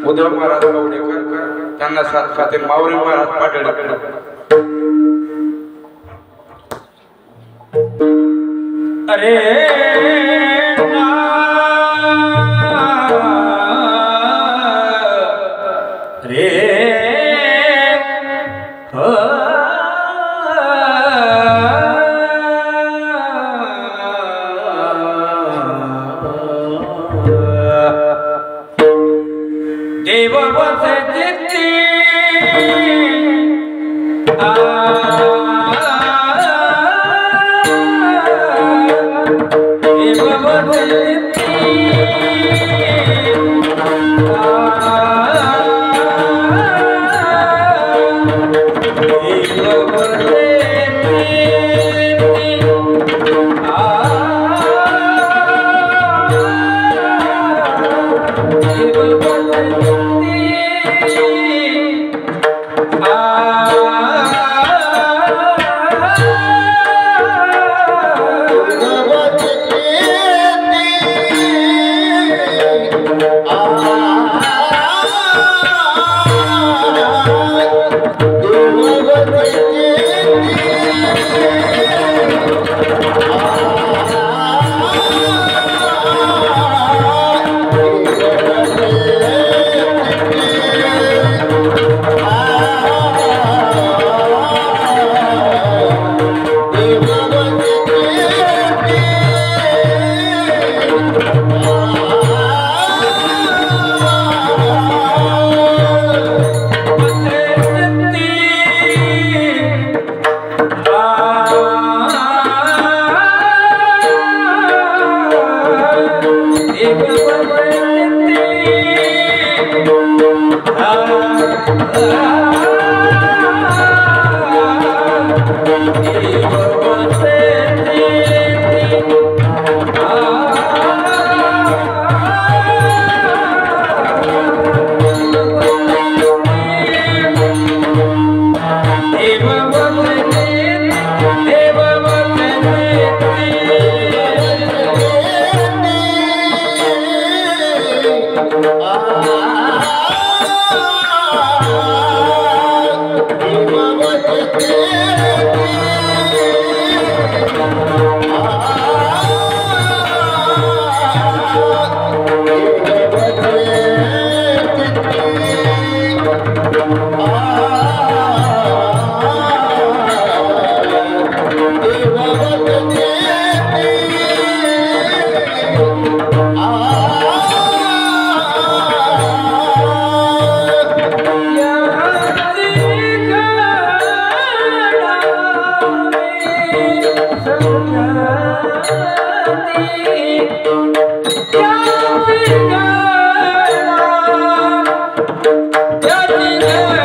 उद्धव महाराज गवडेकर त्यांना साथ साथे माऊली महाराज पाटण अरे देव बसे चित्ती देव बसे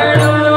Yeah.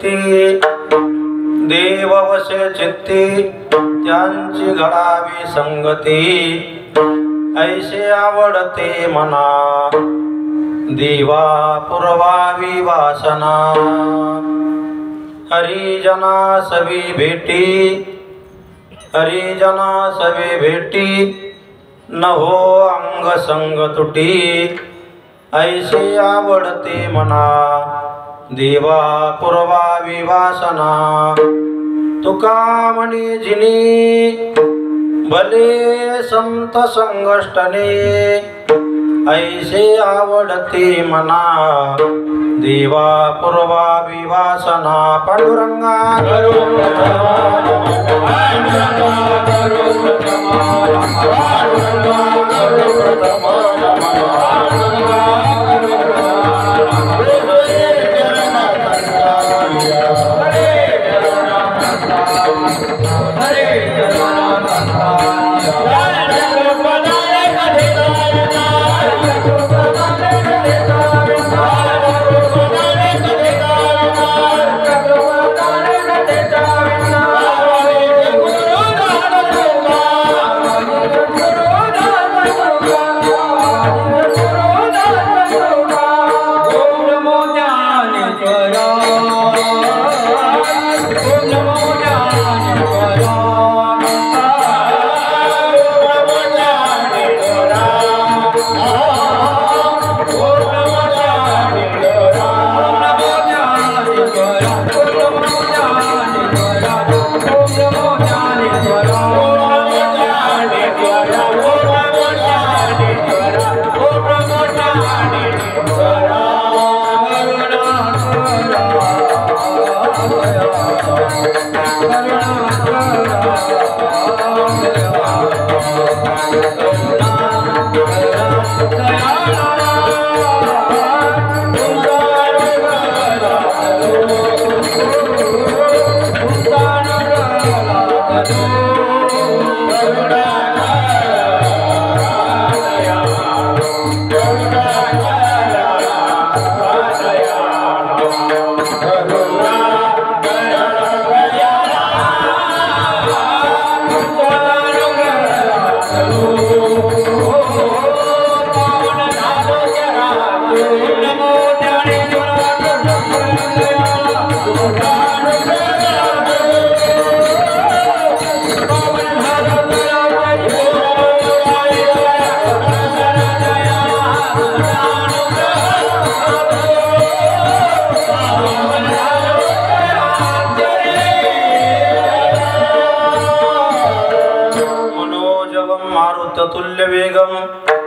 चित्ती देववशे चित्ती त्यांची घडावी संगती ऐसे आवडते मना देवा पुरवावी वासना हरिजना सवी भेटी न हो अंग संग तुटी ऐसे आवडते मना देवा पुरवावी वासना तुका म्हणे जिनी भले संत संगष्टने ऐसे आवडते मना देवा पुरवावी वासना पांडुरंगा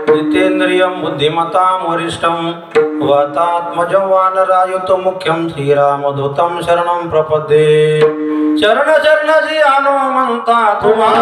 जितेन्द्रियं बुद्धिमतां वरिष्ठं वातात्मजं वानरायुतं मुख्यं श्रीरामदूतं शरणं प्रपद्ये चरण चरण जी हनुमंता तुम्हा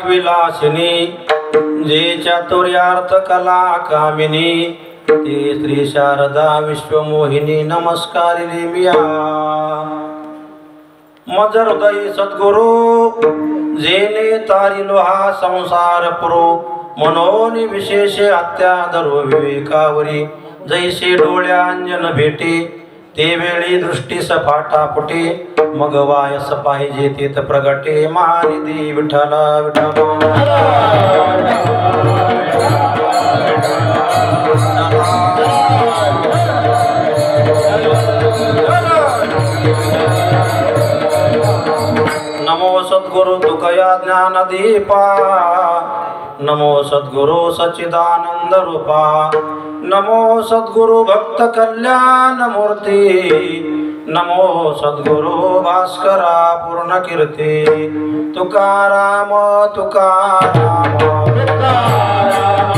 विलासिनी जे चातुर्यार्थ कला कामिनी ते श्री शारदा विश्वमोहिनी नमस्कारिणी मिया मज हृदय सद्गुरु जेने तारिलो हा संसार पुरो मनोनी विशेष अत्यादरो विवेकावरी जैसे डोळ्या अंजन भेटे ते वेळी दृष्टी सपाटा फुटे मग वायस पाहिजे तेथ प्रगटे महानिधी विठ्ठला विठ्ठला नमो सद्गुरु तुकया ज्ञानदीपा नमो सद्गुरु सच्चिदानंद रूपा नमो सद्गुरु भक्त कल्याण मूर्ती नमो सद्गुरु भास्करा पूर्ण कीर्ती तुकाराम तुकाराम तुकाराम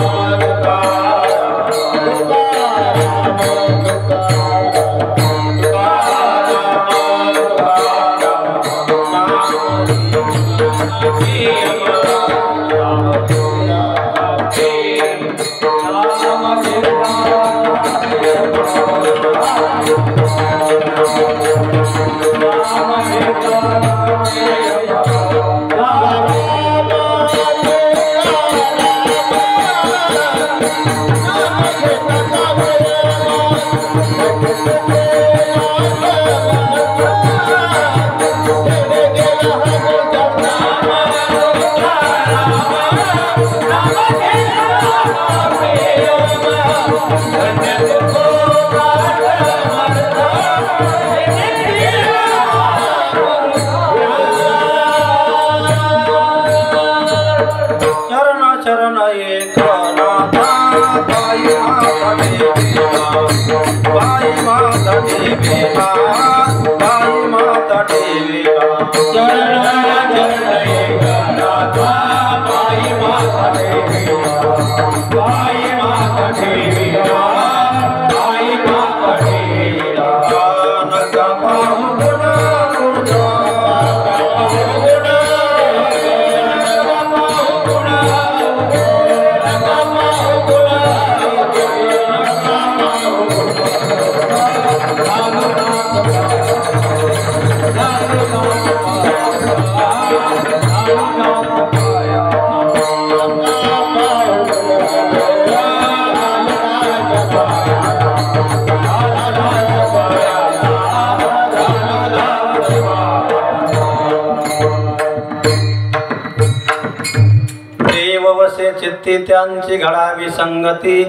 चित्ती त्यांची घडावी संगती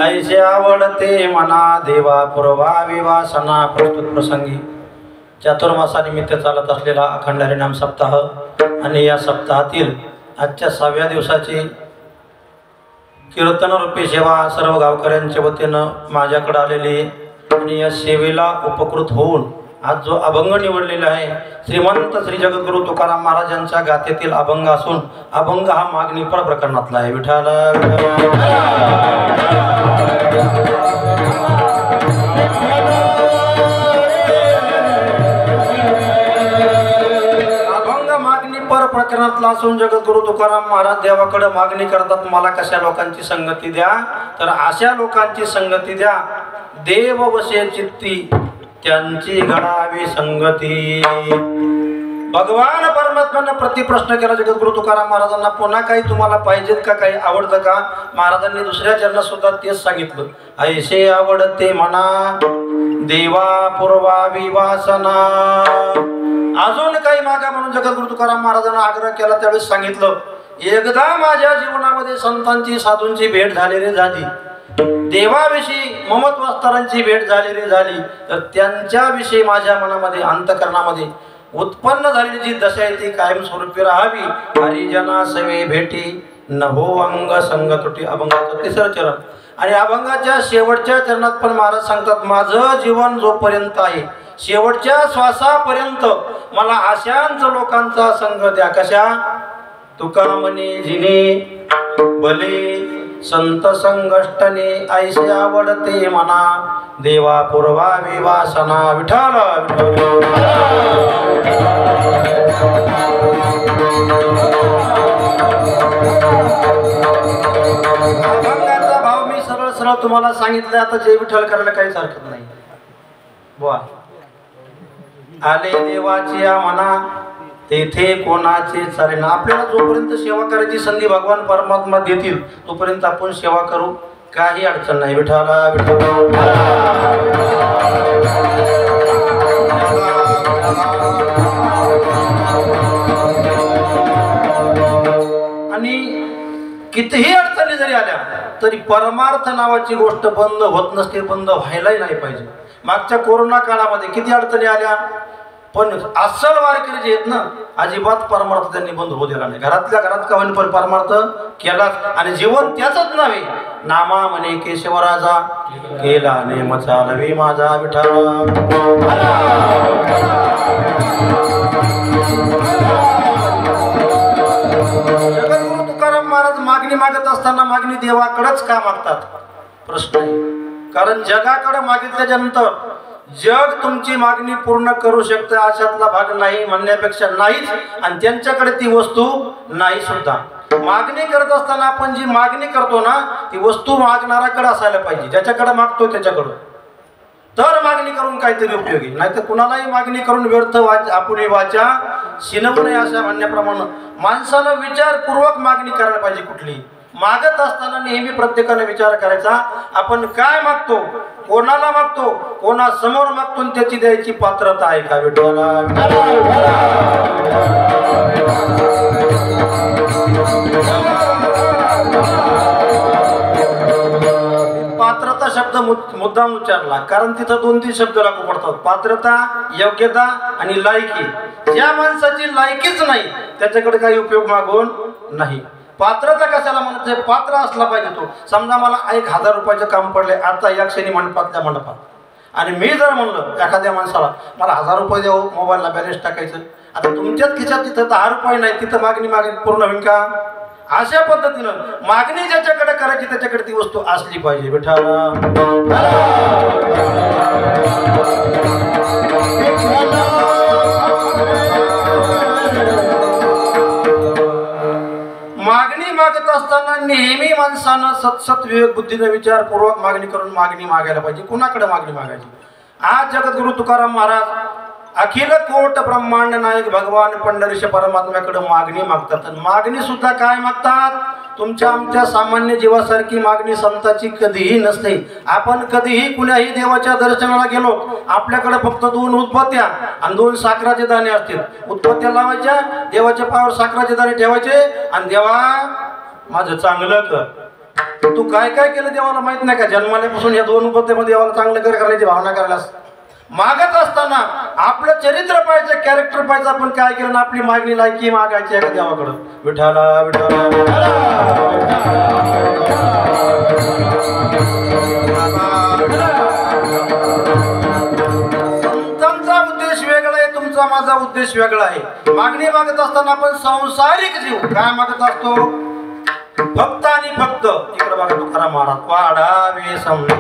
ऐसे आवडते मना देवा पूर्वावी वासना प्रस्तुत प्रसंगी चातुर्मासानिमित्त चालत असलेला अखंड हरिनाम सप्ताह आणि या सप्ताहातील आजच्या 6व्या दिवसाची कीर्तन रूपी सेवा सर्व गावकऱ्यांच्या वतीनं माझ्याकडे आलेली आणि या सेवेला उपकृत होऊन आज जो अभंग निवडलेला आहे श्रीमंत श्री जगद्गुरु तुकाराम महाराजांच्या गाथेतील अभंग असून अभंग हा मागणीपर प्रकरणातला आहे. विठाला अभंग मागणीपर प्रकरणातला असून जगद्गुरु तुकाराम महाराज देवाकडे मागणी करतात, मला कशा लोकांची संगती द्या, तर अशा लोकांची संगती द्या देव वसे चित्ती त्यांची घडावी संगती. भगवान परमात्म्याने प्रतिप्रश्न केला जगद्गुरु तुकाराम महाराजांना, पुन्हा काही तुम्हाला पाहिजेत का, काही आवडतं का? महाराजांनी दुसऱ्या चरणात सुद्धा तेच सांगितलं, ऐसे आवडते म्हणा देवा पूर्वावी वासना. अजून काही मागा म्हणून जगद्गुरु तुकाराम महाराजांना आग्रह केला. त्यावेळेस सांगितलं, एकदा माझ्या जीवनामध्ये संतांची साधूंची भेट झालेली झाली, देवाविषयी ममत्वास्तरांची भेट झालेली झाली, तर त्यांच्याविषयी माझ्या मनामध्ये अंतकरणामध्ये उत्पन्न झालेली जी दशा आहे ती कायमस्वरूपी राहावी. हरिजना सवे भेटी न हो अंग संग तुटी. अभंगाचं 3रं चरण. आणि अभंगाच्या शेवटच्या चरणात पण महाराज सांगतात, माझं जीवन जोपर्यंत आहे शेवटच्या श्वासापर्यंत मला अशांच लोकांचा संग द्या. कशा? तुका म्हणे जिने भले संत संगष्टने ऐसे आवडते म्हणा देवा पूर्वावी वासना. विठाला अभंगाचा भाव मी सरळ सरळ तुम्हाला सांगितलं. आता जय विठ्ठल करायला काहीच हरकत नाही. बुवा आले देवाची या म्हणा तेथे कोणाचे चालेल. आपल्याला जोपर्यंत सेवा करायची संधी भगवान परमात्मा देतील तोपर्यंत आपण सेवा करू, काही अडचण नाही. विठाला आणि कितीही अडचणी जरी आल्या तरी परमार्थ नावाची गोष्ट बंद होत नसते, बंद व्हायलाही नाही पाहिजे. मागच्या कोरोना काळामध्ये किती अडचणी आल्या, पण अस्सल वारकरी जे आहेत ना, अजिबात परमार्थ त्यांनी बंद होऊ दिला नाही. घरातल्या घरात का होईन पण परमार्थ केलाच. आणि जीवन त्याचंच नव्हे, नामा म्हणे केशवराजा केला नेम चालवी माझा विठ्ठला. जगद्गुरु तुकाराम महाराज मागणी मागत असताना मागणी देवाकडेच का मागतात प्रश्न आहे. कारण जगाकडे मागितल्यानंतर जग तुमची मागणी पूर्ण करू शकते अशातला भाग नाही म्हणण्यापेक्षा नाहीच. आणि त्यांच्याकडे ती वस्तू नाही सुद्धा. मागणी करत असताना आपण जी मागणी करतो ना, ती वस्तू मागणाऱ्याकडे असायला पाहिजे. ज्याच्याकडे मागतो त्याच्याकडं तर मागणी करून काहीतरी उपयोगी. नाही तर कुणालाही मागणी करून व्यर्थ आपुली वाचा शिनवू नये अशा म्हणण्याप्रमाणे माणसानं विचारपूर्वक मागणी करायला पाहिजे. कुठली मागत असताना नेहमी प्रत्येकाने विचार करायचा, आपण काय मागतो, कोणाला मागतो, कोणासमोर मागतो, त्याची द्यायची पात्रता आहे का विठ्ठला. पात्रता शब्द मुद्दाम उच्चारला कारण तिथं 2-3 शब्द लागू पडतात. पात्रता, योग्यता आणि लायकी. ज्या माणसाची लायकीच नाही त्याच्याकडे काही उपयोग मागून नाही. पात्रता कशाला म्हणत आहे, पात्र असला पाहिजे तो. समजा मला 1000 रुपयाचं काम पडले आता या क्षणी मंडपातल्या मंडपात, आणि मी जर म्हणलं एखाद्या माणसाला मला 1000 रुपये देऊ, मोबाईलला बॅलन्स टाकायचं, आता तुमच्याच खिशात तिथं 10 रुपये नाही, तिथं मागणी पूर्ण होईल का. अशा पद्धतीनं मागणी ज्याच्याकडे करायची त्याच्याकडे ती वस्तू असली पाहिजे विठ्ठला. मागणी मागत असताना नेहमी माणसानं सतसत विवेक बुद्धीने विचारपूर्वक मागणी करून मागणी मागायला पाहिजे. कुणाकडे मागणी मागायची. आज जगद्गुरु तुकाराम महाराज अखिल कोट ब्रह्मांड नायक भगवान पंढरीश परमात्म्याकडे मागणी मागतात. आणि मागणी सुद्धा काय मागतात, तुमच्या आमच्या सामान्य जीवासारखी मागणी संताची कधीही नसते. आपण कधीही कुण्याही देवाच्या दर्शनाला गेलो, आपल्याकडे फक्त 2 उदबत्त्या आणि 2 साखराचे दाणे असतील. उदबत्त्या लावायच्या, देवाच्या पायावर साखराचे दाणे ठेवायचे आणि देवा माझं चांगलं कर. तू काय काय केलं देवाला माहित नाही का. जन्माल्यापासून या 2 उदबत्त्यामध्ये देवाला चांगलं कर करायची भावना करायलास. मागत असताना आपलं चरित्र पाहिजे, कॅरेक्टर पाहिजे. आपण काय केलं ना, आपली मागणी लायकी मागायची आहे का देवाकडं विठ्ठला विठ्ठला. संतांचा उद्देश वेगळा आहे, तुमचा माझा उद्देश वेगळा आहे. मागणी मागत असताना आपण सांसारिक जीव काय मागत असतो, फक्त आणि फक्त. इकडे बघा तुकाराम महाराज, वाढावे समजा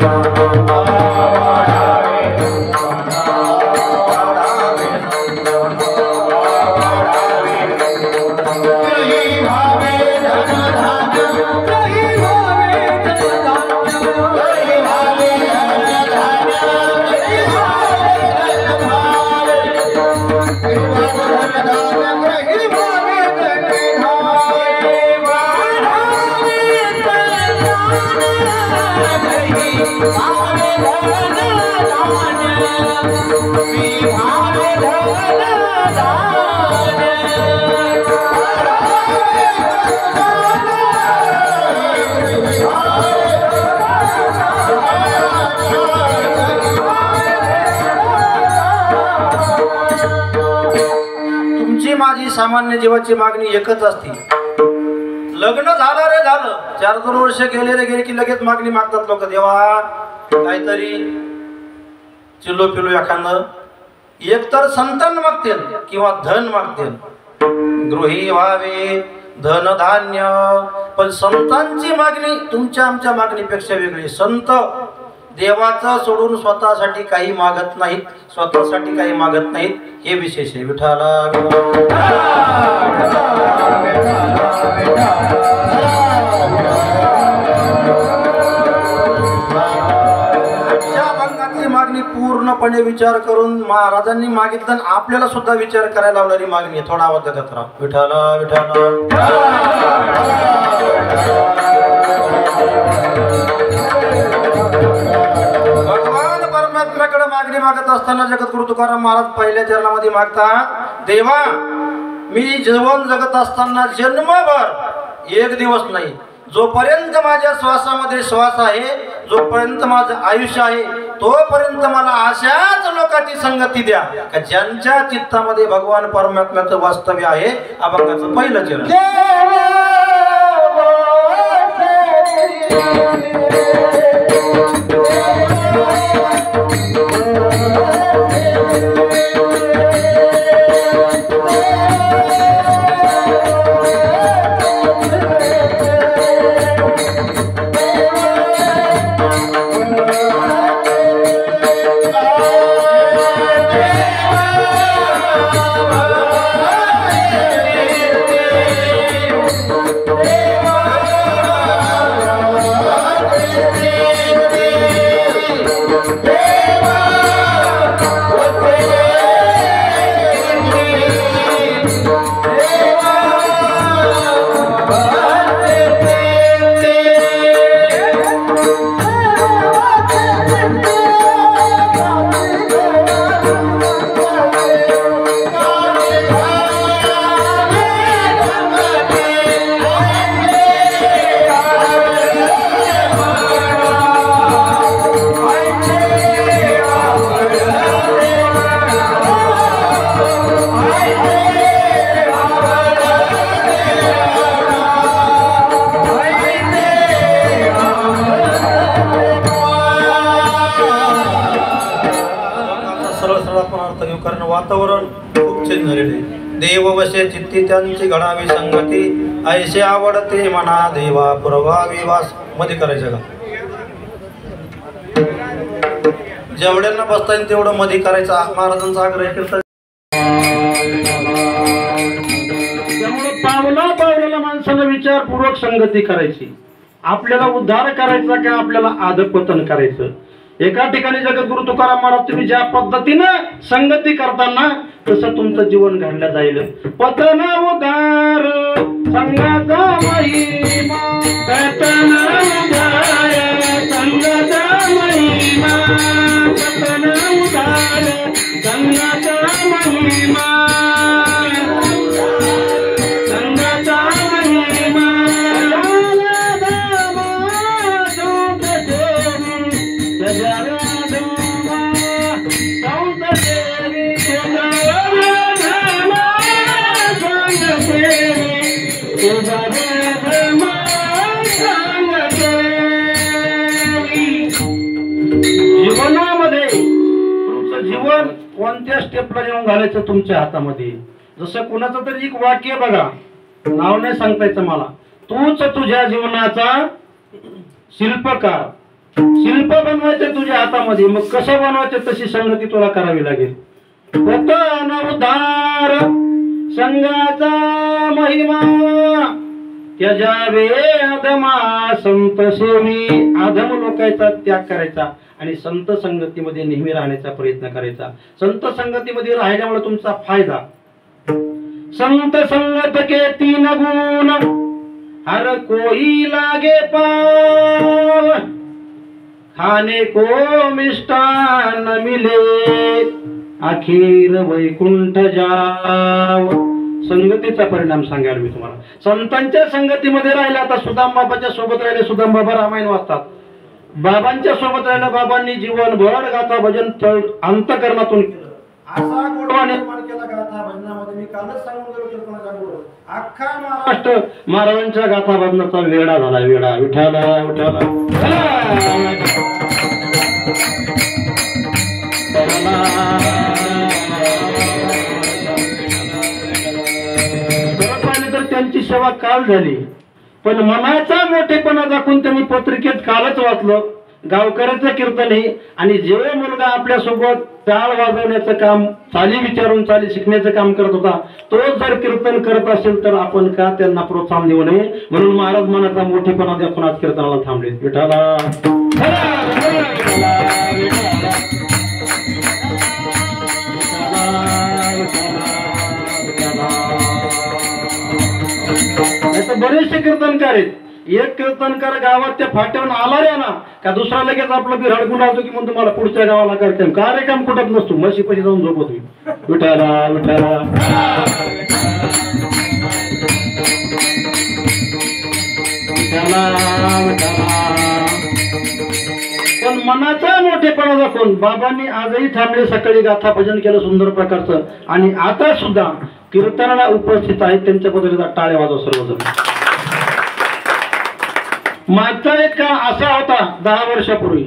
तुमची माझी सामान्य जीवाची मागणी एकच असते. लग्न झालं रे झालं, 4-2 वर्ष गेले की लगेच मागणी मागतात लोक. देवा काहीतरी चिलो पिलो एखादं, एकतर संतान मागतील किंवा धन मागतील. गृही व्हावे धन धान्य. पण संतांची मागणी तुमच्या आमच्या मागणीपेक्षा वेगळी. संत देवाचं सोडून स्वतःसाठी काही मागत नाहीत, स्वतःसाठी काही मागत नाहीत. हे विशेष आहे विठ्ठला. मागणी पूर्णपणे विचार करून महाराजांनी मागितलं. आपल्याला सुद्धा विचार करायला लावणारी मागणी. थोडा आवाज देत राहा विठ्ठला विठ्ठला. भगवान परमात्म्याकडे मागणी मागत असताना जगद्गुरु तुकाराम महाराज पहिल्या चरणामध्ये मागतात, देवा मी जीवन जगत असताना जन्मभर 1 दिवस नाही, जोपर्यंत माझ्या श्वासामध्ये श्वास आहे, जोपर्यंत माझं आयुष्य आहे, तोपर्यंत मला अशाच लोकांची संगती द्या का ज्यांच्या चित्तामध्ये भगवान परमात्म्याचं वास्तव्य आहे. अभंगाचं पहिलं चरण. कारण वातावरण खूप चेंज झालेले. देव वसे चित्ती त्यांची घडावी संगती, ऐसे आवडते मना देवा पुरवावी वास. मध्ये करायचं का? जेवढ्यांना बसता येईल तेवढं मध्ये करायचा महाराजांचा आग्रह केला. त्यामुळे पावला माणसाला विचारपूर्वक संगती करायची. आपल्याला उद्धार करायचा का आपल्याला अधपतन करायचं? एका ठिकाणी जगद्गुरु तुकाराम महाराज तुम्ही ज्या पद्धतीनं संगती करताना तसं तुमचं जीवन घडलं जाईल. पतन उद्धार संगाचा महिमा, पतन उद्धार संगाचा महिमा, पतन उद्धार संगाचा महिमा, संगाचा महिमा. जीवनामध्ये तुमचं जीवन कोणत्या स्टेपला येऊन घालायचं तुमच्या हातामध्ये. जसं कुणाचं तरी एक वाक्य बघा, नाव नाही सांगतायचं मला. तूच तुझ्या जीवनाचा शिल्पकार. शिल्प बनवायचं तुझ्या हातामध्ये. मग कसं बनवायचं तशी संगती तुला करावी लागेल. पतन उद्धार संगाचा महिमा, त्याजावे अधमा संत सेवी. अधम लोकांचा त्याग करायचा आणि संत संगतीमध्ये नेहमी राहण्याचा प्रयत्न करायचा. संत संगतीमध्ये राहिल्यामुळे तुमचा फायदा. संत संगत के 3 गुण, हर कोई लागे पाव, खाने को मिष्टान मिले, अखीर वैकुंठ जाव. संगतीचा परिणाम सांगायला मी तुम्हाला. संतांच्या संगतीमध्ये राहिला. आता सुदाम बाबाच्या सोबत राहिले, सुदाम बाबा रामायण वाचतात. बाबांच्या सोबत राहिला, बाबांनी जीवनभर गाथा भजन अंतकरणातून असा गोडवा निर्माण केला गाथा भजनामध्ये. मी कालच सांगून गेलो कीर्तनाचा गोड. अख्खा महाराष्ट्र महाराजांच्या गाथा भजनाचा वेडा झाला. वेडा विठाला विठाला. तर त्यांची सेवा काल झाली, पण मनाचा मोठेपणा दाखवून त्यांनी पत्रिकेत कालच वाचलं गावकऱ्याचं कीर्तन हे. आणि जो मुलगा आपल्या सोबत टाळ वाजवण्याचं काम, चाली विचारून चाली शिकण्याचं काम करत होता, तो जर कीर्तन करत असेल तर आपण का त्यांना प्रोत्साहन देऊ नये. म्हणून महाराज मनाचा मोठेपणा दाखवून आज कीर्तनाला थांबले. विठाला बरेचसे कीर्तनकार आहेत. एक कीर्तनकार गावात त्या फाट्यावर आला रे ना का दुसरा लगेच आपलं बी रडकून राहतो की म्हणतो मला पुढच्या गावाला करते. कार्यक्रम कुठत नसतो, म्हशी पैसे जाऊन झोपतो. विठाला विठाला. पण मनाचा मोठेपणा दाखवून बाबांनी आजही थांबले, सकाळी गाथा भजन केलं सुंदर प्रकारचं, आणि आता सुद्धा कीर्तनाला उपस्थित आहेत. त्यांच्याबद्दल टाळ्या वाजवा सर्वजण. मागचा एक काळ असा होता 10 वर्षापूर्वी,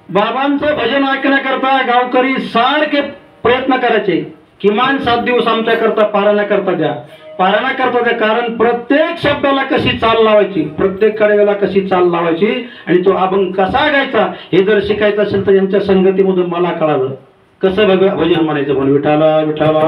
बाबांचं भजन ऐकण्याकरता गावकरी सारखे प्रयत्न करायचे, किमान 7 दिवस आमच्याकरता पारायणा करता द्या, पारायणा करता द्या. कारण प्रत्येक शब्दाला कशी चाल लावायची, प्रत्येक कडव्याला कशी चाल लावायची, आणि तो अभंग कसा गायचा हे जर शिकायचं असेल तर यांच्या संगतीमधून मला कळालं कसं भजन म्हणायचं. पण विठाला विठाला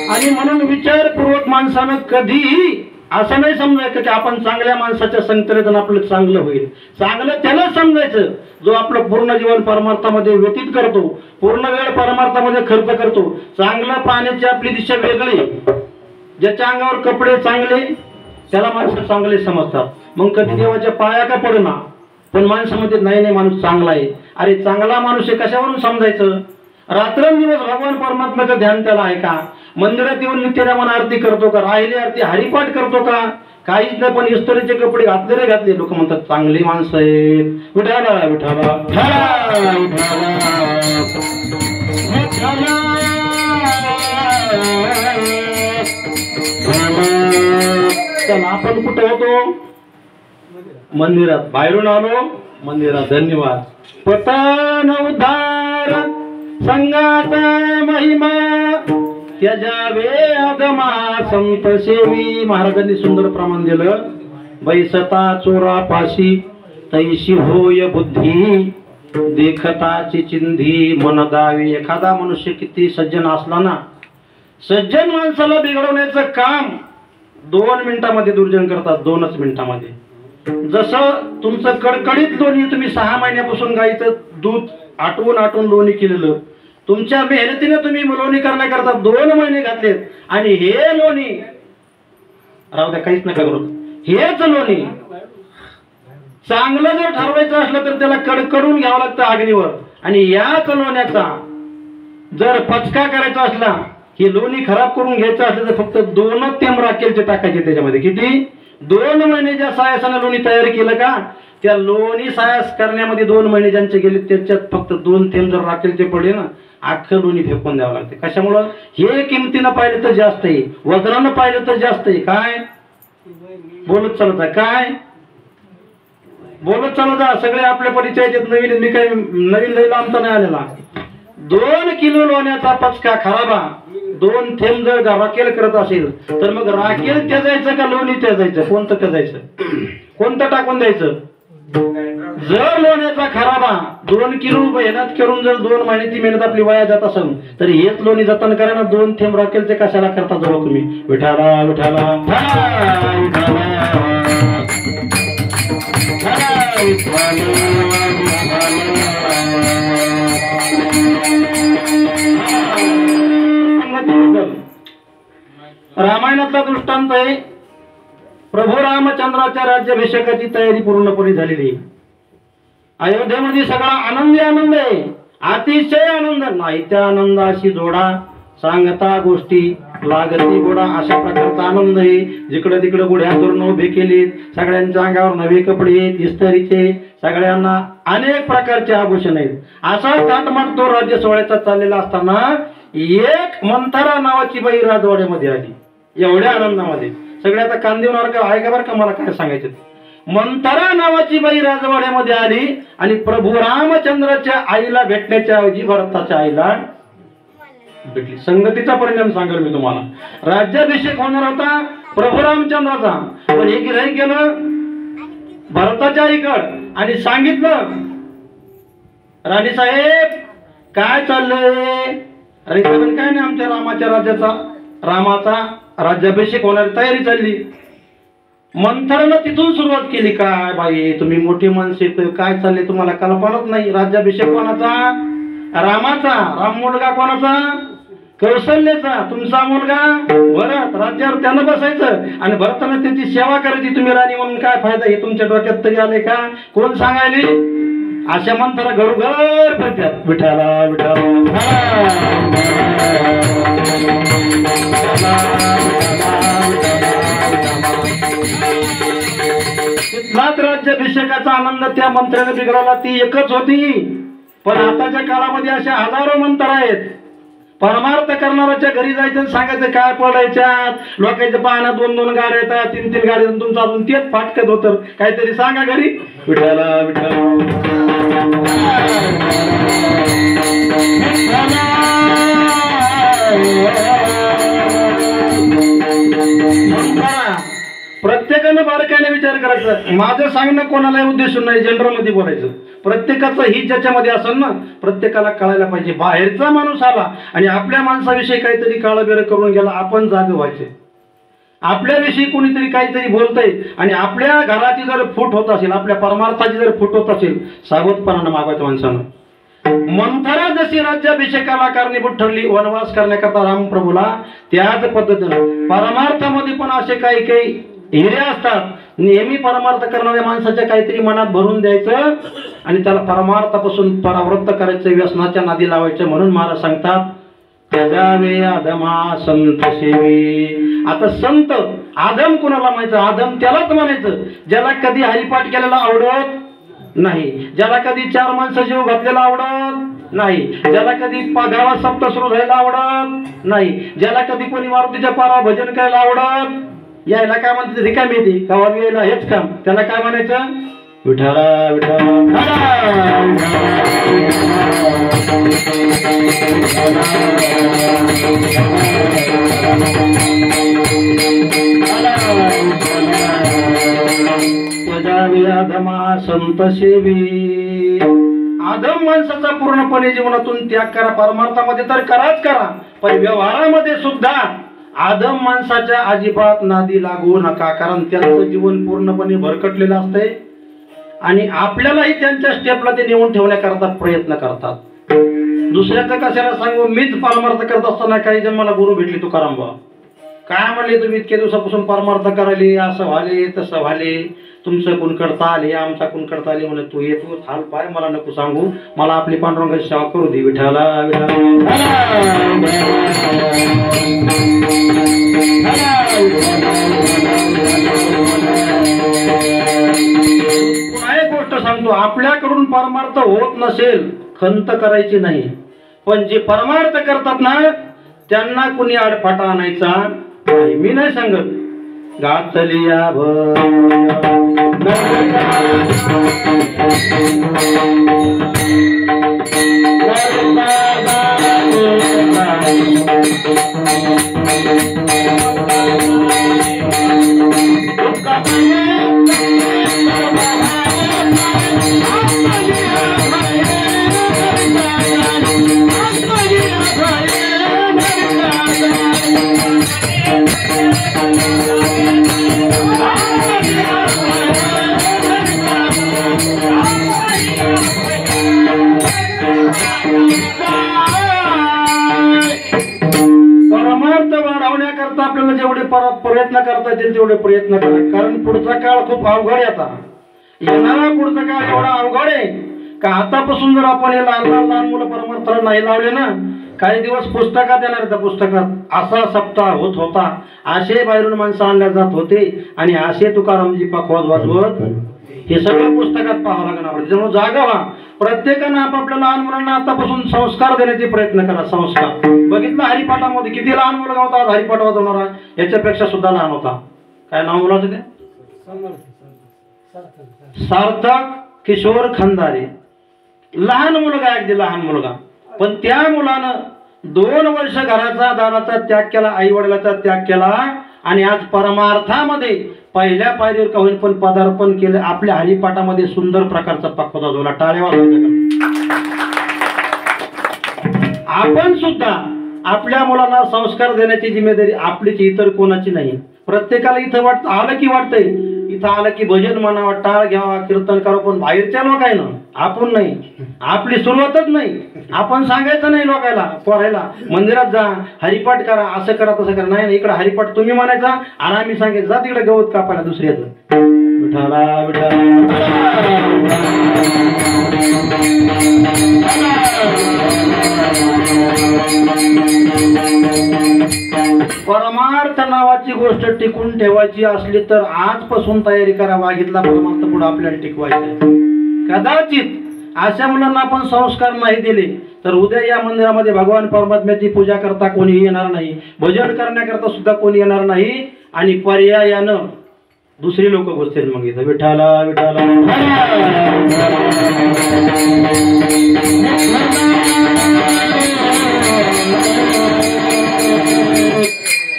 आणि म्हणून विचारपूर्वक माणसानं कधीही असं नाही समजायचं की आपण चांगल्या माणसाच्या संगतीने आपलं चांगलं होईल. चांगलं त्याला समजायचं जो आपलं पूर्ण जीवन परमार्थामध्ये व्यतीत करतो, पूर्ण वेळ परमार्थामध्ये खर्च करतो. चांगलं पाहण्याची आपली दिशा वेगळी, ज्याच्या अंगावर कपडे चांगले त्याला माणसं चांगले समजतात. मग कधी देवाच्या पाया का पडना, पण माणसामध्ये नाही माणूस चांगला आहे. अरे चांगला माणूस आहे कशावरून समजायचं? रात्रंदिवस भगवान परमात्म्याचं ध्यान त्याला आहे का? मंदिरात येऊन नित्यनेमाने आरती करतो का? राहिली आरती हरिपाठ करतो का? काहीच नाही. पण इस्त्रीचे कपडे घातले लोक म्हणतात चांगली माणसं आहेत. विठाला विठाला चला आपण कुठे होतो? मंदिरात. बाहेरून आलो मंदिरात. धन्यवाद. पतन उद्धार संगाचा महिमा त्याजावे आगमा संत सेवी. महाराजांनी सुंदर प्रमाण दिलं. बैसता चोरा पाशी तैशी होय बुद्धी देखताची चिंधी मन दावी. एखादा मनुष्य किती सज्जन असला ना, सज्जन माणसाला बिघडवण्याचं काम 2 मिनिटामध्ये दुर्जन करतात. 2च मिनिटामध्ये. जसं तुमचं कडकडीत लोणी तुम्ही 6 महिन्यापासून गाईचं दूध आटवून लोणी केलेलं, तुमच्या मेहनतीने तुम्ही लोणी करण्याकरता 2 महिने घातलेत, आणि हे लोणी राहू द्या काहीच नका करू, हेच लोणी चांगलं जर ठरवायचं असलं तर त्याला कडकडून घ्यावं लागतं अग्नीवर. आणि याच लोण्याचा जर पचका करायचा असला, हे लोणी खराब करून घ्यायचं असलं तर फक्त 2 थेंब राखेलचे टाकायचे त्याच्यामध्ये. किती? 2 महिने ज्या सायासानं लोणी तयार केलं का, त्या लोणी सायास करण्यामध्ये 2 महिने ज्यांचे गेले त्याच्यात फक्त 2 थेंब जर राखेलचे पडले ना, अख्खं लोणी फेकून द्यावं लागते. कशामुळं? हे किमतीनं पाहिलं तर जास्त आहे, वजनानं पाहिलं तर जास्त आहे. काय बोलत चालत आहे? काय बोलत चालत आहे? सगळे आपल्या परिचयाचे नवीन, मी काही नवीन लई लांबता नाही आलेला. 2 किलो लोण्याचा पचका खराबा 2 थेंब जर राखेल करत असेल तर मग राखेल त्याजायचं का लोणी त्याजायचं? कोणतं त्याजायचं? कोणतं टाकून द्यायचं? जर लोण्याचा खराबा 2 किलो मेहनत करून जर 2 महिन्याची मेहनत आपली वाया जात असेल तर हेच लोणी जतन करा ना. 2 थेंब राखेल ते कशाला करता जवळ तुम्ही? विठाला विठाला रामायणातला दृष्टांत आहे. प्रभू रामचंद्राच्या राज्याभिषेकाची तयारी पूर्णपणे झालेली आहे. अयोध्येमध्ये सगळा आनंद आहे, अतिशय आनंद. नाही त्या आनंदाशी जोडा सांगता गोष्टी लागती गोडा, अशा प्रकारचा आनंद आहे. जिकडे तिकडे गुढ्या तोरण उभे केलीत, सगळ्यांच्या अंगावर नवे कपडे आहेत इस्त्रीचे, सगळ्यांना अनेक प्रकारचे आभूषण आहेत. असा थाटमाट तो राज्य सोहळ्याचा चाललेला असताना एक मंथरा नावाची बाई राजवाड्यामध्ये आली. एवढ्या आनंदामध्ये सगळे आता कांदेवर आहे का बरं का, मला काय सांगायचं. मंथरा नावाची बाई राजवाड्यामध्ये आली आणि प्रभू रामचंद्राच्या आईला भेटण्याच्या ऐवजी भरताच्या आईला भेटली. संगतीचा परिणाम सांगेल मी तुम्हाला. राज्याभिषेक होणार होता प्रभू रामचंद्राचा, पण हे गिऱ्हाईक गेलं भरताच्या आईकडं आणि सांगितलं, राणी साहेब काय चाललंय? अरे काय नाही, आमच्या रामाचा राज्याभिषेक होणारी तयारी चालली. मंथरानं तिथून सुरुवात केली. काय बाई तुम्ही मोठी माणसे, काय चालले तुम्हाला कल्पनाच नाही. राज्याभिषेक कोणाचा? रामाचा. राम मुलगा कोणाचा? कौशल्याचा. तुमचा मुलगा भरत. राज्यावर त्यानं बसायचं आणि भरतानं त्याची सेवा करायची. तुम्ही राणी म्हणून काय फायदा हे तुमच्या डोक्यात तरी आले का? कोण सांगायली? अशा मंत्र घरोघर फिरतात. विठाला विठाला तिथलाच राज्याभिषेकाचा आनंद त्या मंत्र्याने बिघडवला. ती एकच होती, पण आताच्या काळामध्ये अशा हजारो मंत्र आहेत. परमार्थ करणाऱ्याच्या घरी जायचं आणि सांगायचं काय पडायच्यात. लोकांच्या पाहण्यात 2-2 गाड्या येतात, 3-3 गाड्या येतात, तुमचं अजून तेच फाटकत होतं. काहीतरी सांगा घरी. विठाला प्रत्येकानं बारकाईने विचार करायचा. माझं सांगणं कोणालाही उद्देशून नाही, जनरल मध्ये बोलायचं. प्रत्येकाचं ही ज्याच्यामध्ये असेल ना, प्रत्येकाला कळायला पाहिजे. बाहेरचा माणूस आला आणि आपल्या माणसाविषयी काहीतरी काळबेर करून गेला, आपण जागे व्हायचे. आपल्याविषयी कोणीतरी काहीतरी बोलतंय आणि आपल्या घराची जर फूट होत असेल, आपल्या परमार्थाची जर फूट होत असेल, सावधपणानं मागायचं माणसानं. मंथरा जशी राज्याभिषेकाला कारणीभूत ठरली वनवास करण्याकरता रामप्रभूला, त्याच पद्धतीनं परमार्थामध्ये पण असे काही काही हिरे असतात. नेहमी परमार्थ करणाऱ्या माणसाच्या काहीतरी मनात भरून द्यायचं आणि त्याला परमार्थापासून परावृत्त करायचं, व्यसनाच्या नादी लावायचं. म्हणून महाराज सांगतात त्याजावे आदमा संत सेवी. आता संत आदम कुणाला म्हणायचं? आदम त्यालाच म्हणायचं ज्याला कधी हरिपाठ केलेला आवडत नाही, ज्याला कधी 4 माणसं जीव घातलेला आवडत नाही, ज्याला कधी गावात सप्तश्रू जायला आवडत नाही, ज्याला कधी कोणी मारुतीच्या पारा भजन करायला आवडत. यायला काय म्हणते? रिकामी येते गावा यायला हेच काम. त्याला काय म्हणायचं? विठाला विठाला. आदमा संत सेवी. आदम माणसाचा पूर्णपणे जीवनातून त्याग करा. परमार्थामध्ये तर कराच करा, पण व्यवहारामध्ये सुद्धा आदम माणसाच्या अजिबात नादी लागू नका. कारण त्यांचं जीवन पूर्णपणे भरकटलेलं असतंय आणि आपल्यालाही त्यांच्या स्टेपला ते नेऊन ठेवण्याकरता प्रयत्न करतात. दुसऱ्याचं कशाला सांगू? मीच परमार्थ करत असताना काही जण मला गुरु भेटली, तुकाराम बाबा. काय म्हणले तुम्ही इतक्या दिवसापासून परमार्थ करायले, असं व्हाले तसं व्हाले, तुमचं कोण करता आले, आमचा कोण करता आले. म्हणे तू येतो हाल पाय, मला नको सांगू, मला आपली पांडुरंगाची सेवा करू दे. विठाला पुन्हा एक गोष्ट सांगतो, आपल्याकडून परमार्थ होत नसेल खंत करायची नाही, पण जे परमार्थ करतात ना त्यांना कुणी आडफाटा आणायचा नाही. मी नाही सांगत घातलिया परमार्थ वाढवण्याकरता आपल्याला जेवढे प्रयत्न करता येतील तेवढे प्रयत्न करा. कारण पुढचा काळ खूप अवघड आहे. आता येणारा पुढचा काळ एवढा अवघड आहे का आतापासून जर आपण हे लहान लहान मुलं परमार्थाला नाही लावले ना, काही दिवस पुस्तकात येणार. त्या पुस्तकात असा सप्ताह होत होता, असे बाहेरून माणसं आणल्या जात होते आणि असे तुकारामजी पखवाज वाजवत, हे सगळं पुस्तकात पाहावं लागणार. त्यामुळे जागा व्हा. प्रत्येकानं आपापल्या लहान मुलांना आतापासून संस्कार देण्याचे प्रयत्न करा. संस्कार बघितलं हरिपाठामध्ये किती लहान मुलगा होता आज हरिपाठ वाजवणारा, याच्यापेक्षा सुद्धा लहान होता. काय नाव मुलाचं ते? सार्थक किशोर खंदारे. लहान मुलगा, अगदी लहान मुलगा, पण त्या मुलानं 2 वर्ष घराचा दाराचा त्याग केला, आई वडिलाचा त्याग केला आणि आज परमार्थामध्ये पहिल्या पायरीवर का होईल पण पदार्पण केलं. आपल्या हरिपाठामध्ये सुंदर प्रकारचा पखवाज वाजवला. टाळ्या वाजवल्या. आपण सुद्धा आपल्या मुलांना संस्कार देण्याची जिम्मेदारी आपलीच, इतर कोणाची नाही. प्रत्येकाला इथं आलं की वाटतंय इथं आलं की भजन म्हणावा, टाळ घ्यावा, कीर्तन करावं, पण बाहेरच्या लोकांना आपण नाही. आपली सुरुवातच नाही. आपण सांगायचं नाही लोकांना, पोरायला मंदिरात जा, हरिपाठ करा, असं करा तसं करा. नाही, इकडे हरिपाठ तुम्ही म्हणायचा आणि आम्ही सांगायचं जा तिकडे गवत कापायला दुसऱ्याचं. विठाला विठाला परमार्थ नावाची गोष्ट टिकून ठेवायची असली तर आजपासून तयारी करा. वाघितला परमार्थ पुढे आपल्याला टिकवायचा आहे. कदाचित अशा मुलांना आपण संस्कार नाही दिले तर उद्या या मंदिरामध्ये भगवान परमात्म्याची पूजा करता कोणी येणार नाही, भजन करण्याकरता सुद्धा कोणी येणार नाही आणि पर्यायानं दुसरी लोक बसतील मग इथं विठाला विठाला.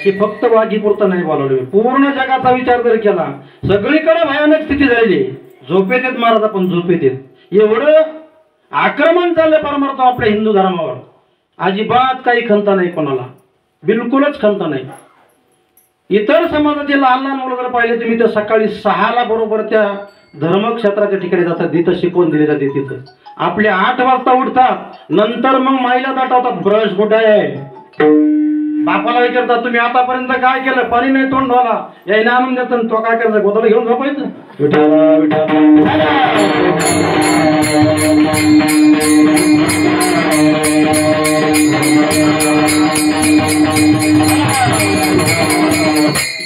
हे फक्त वाघीपुरतं नाही बोलावलं, पूर्ण जगाचा विचार जर केला सगळीकडे भयानक स्थिती झाली. झोपेत येत महाराज आपण झोपेत येत एवढं आक्रमण चाललंय परमार्थ आपल्या हिंदू धर्मावर. अजिबात काही खंत नाही, कोणाला बिलकुलच खंत नाही. इतर समाजाचे लहान लहान मुलं जर पाहिले तुम्ही तर सकाळी 6ला बरोबर त्या धर्मक्षेत्राच्या ठिकाणी जातात, जिथं शिकवून दिली जाते तिथं. आपले 8 वाजता उठतात, नंतर मग माईला दाटवतात ब्रश कुठे आहे. बापाला विचारतात तुम्ही आतापर्यंत काय केलं, पाणी नाही तोंड धुवायला, यायला आणून देतात, तो काय करायचं गोदाला घेऊन झोपायचं. विठाला विठाला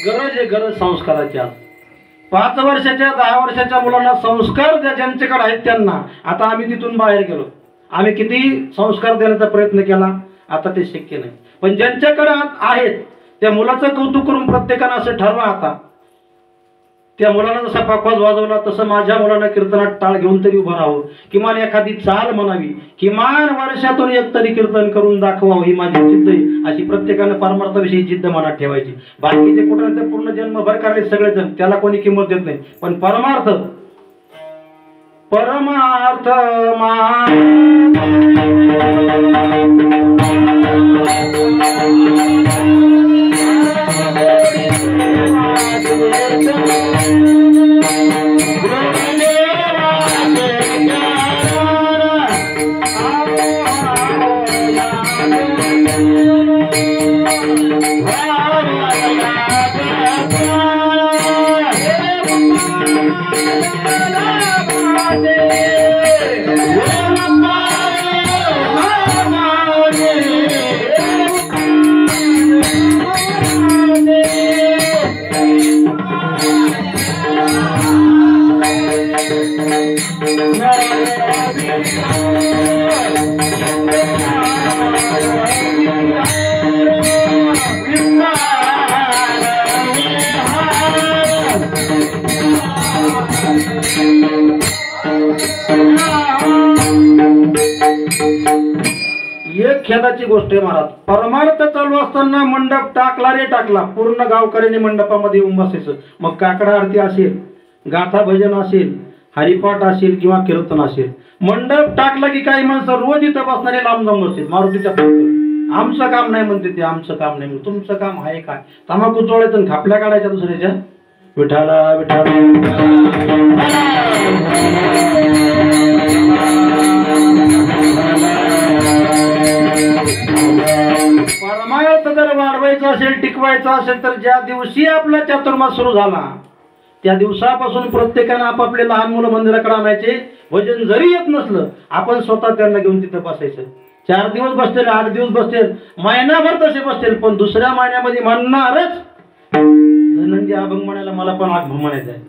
गरज आहे, गरज संस्काराच्या. 5 वर्षाच्या 10 वर्षाच्या मुलांना संस्कार द्या ज्यांच्याकडे आहेत त्यांना. आता आम्ही तिथून बाहेर गेलो, आम्ही किती संस्कार देण्याचा प्रयत्न केला, आता ते शक्य नाही. पण ज्यांच्याकडे आहेत त्या मुलाचं कौतुक करून प्रत्येकानं असं ठरवा, आता त्या मुलाला जसा पखवाज वाजवला तसं माझ्या मुलांना कीर्तनात टाळ घेऊन तरी उभं राहावं, किमान एखादी चाल म्हणावी, किमान वर्षातून एक तरी कीर्तन करून दाखवावं, ही माझी जिद्द आहे. अशी प्रत्येकानं परमार्थाविषयी जिद्द मनात ठेवायची. बाकीचे कुठं ते पूर्ण जन्मभर काढले सगळेजण, त्याला कोणी किंमत देत नाही. पण परमार्थ परमार्थ एक खेदाची गोष्ट आहे महाराज. परमार्थ चालू असताना मंडप टाकला रे टाकला, पूर्ण गावकऱ्यांनी मंडपामध्ये येऊन बसायचं. मग काकडा आरती असेल, गाथा भजन असेल, हरिपाठ असेल किंवा कीर्तन असेल, मंडप टाकला की काही माणसं रोज इथं बसणारे लांब जाऊन बसतील मारुतीच्या पुढे. आमचं काम नाही म्हणते ते, आमचं काम नाही. तुमचं काम आहे काय? तंबाखू चोळायचं, खापल्या काढायच्या दुसऱ्याच्या. विठाला विठाला परमार्थ जर वाढवायचा असेल, टिकवायचा असेल तर ज्या दिवशी आपला चातुर्मास सुरू झाला त्या दिवसापासून प्रत्येकानं आपापले लहान मुलं मंदिराकडे आणायचे. भजन जरी येत नसलं आपण स्वतः त्यांना घेऊन तिथं बसायचं. 4 दिवस बसतील, 8 दिवस बसतील, महिनाभर तसे बसतील, पण दुसऱ्या महिन्यामध्ये म्हणणारच धनंजय अभंग म्हणायला मला पण अभंग म्हणायचा आहे,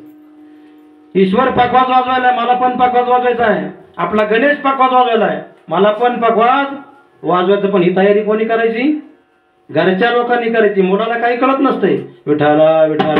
ईश्वर पखवाज वाजवायला मला पण पखवाज वाजवायचा आहे, आपला गणेश पखवाज वाजवायला आहे मला पण पखवाज वाजवायचं. पण ही तयारी कोणी करायची? घरच्या लोकांनी करायची. मुलाला काही कळत नसतंय. विठाला विठाला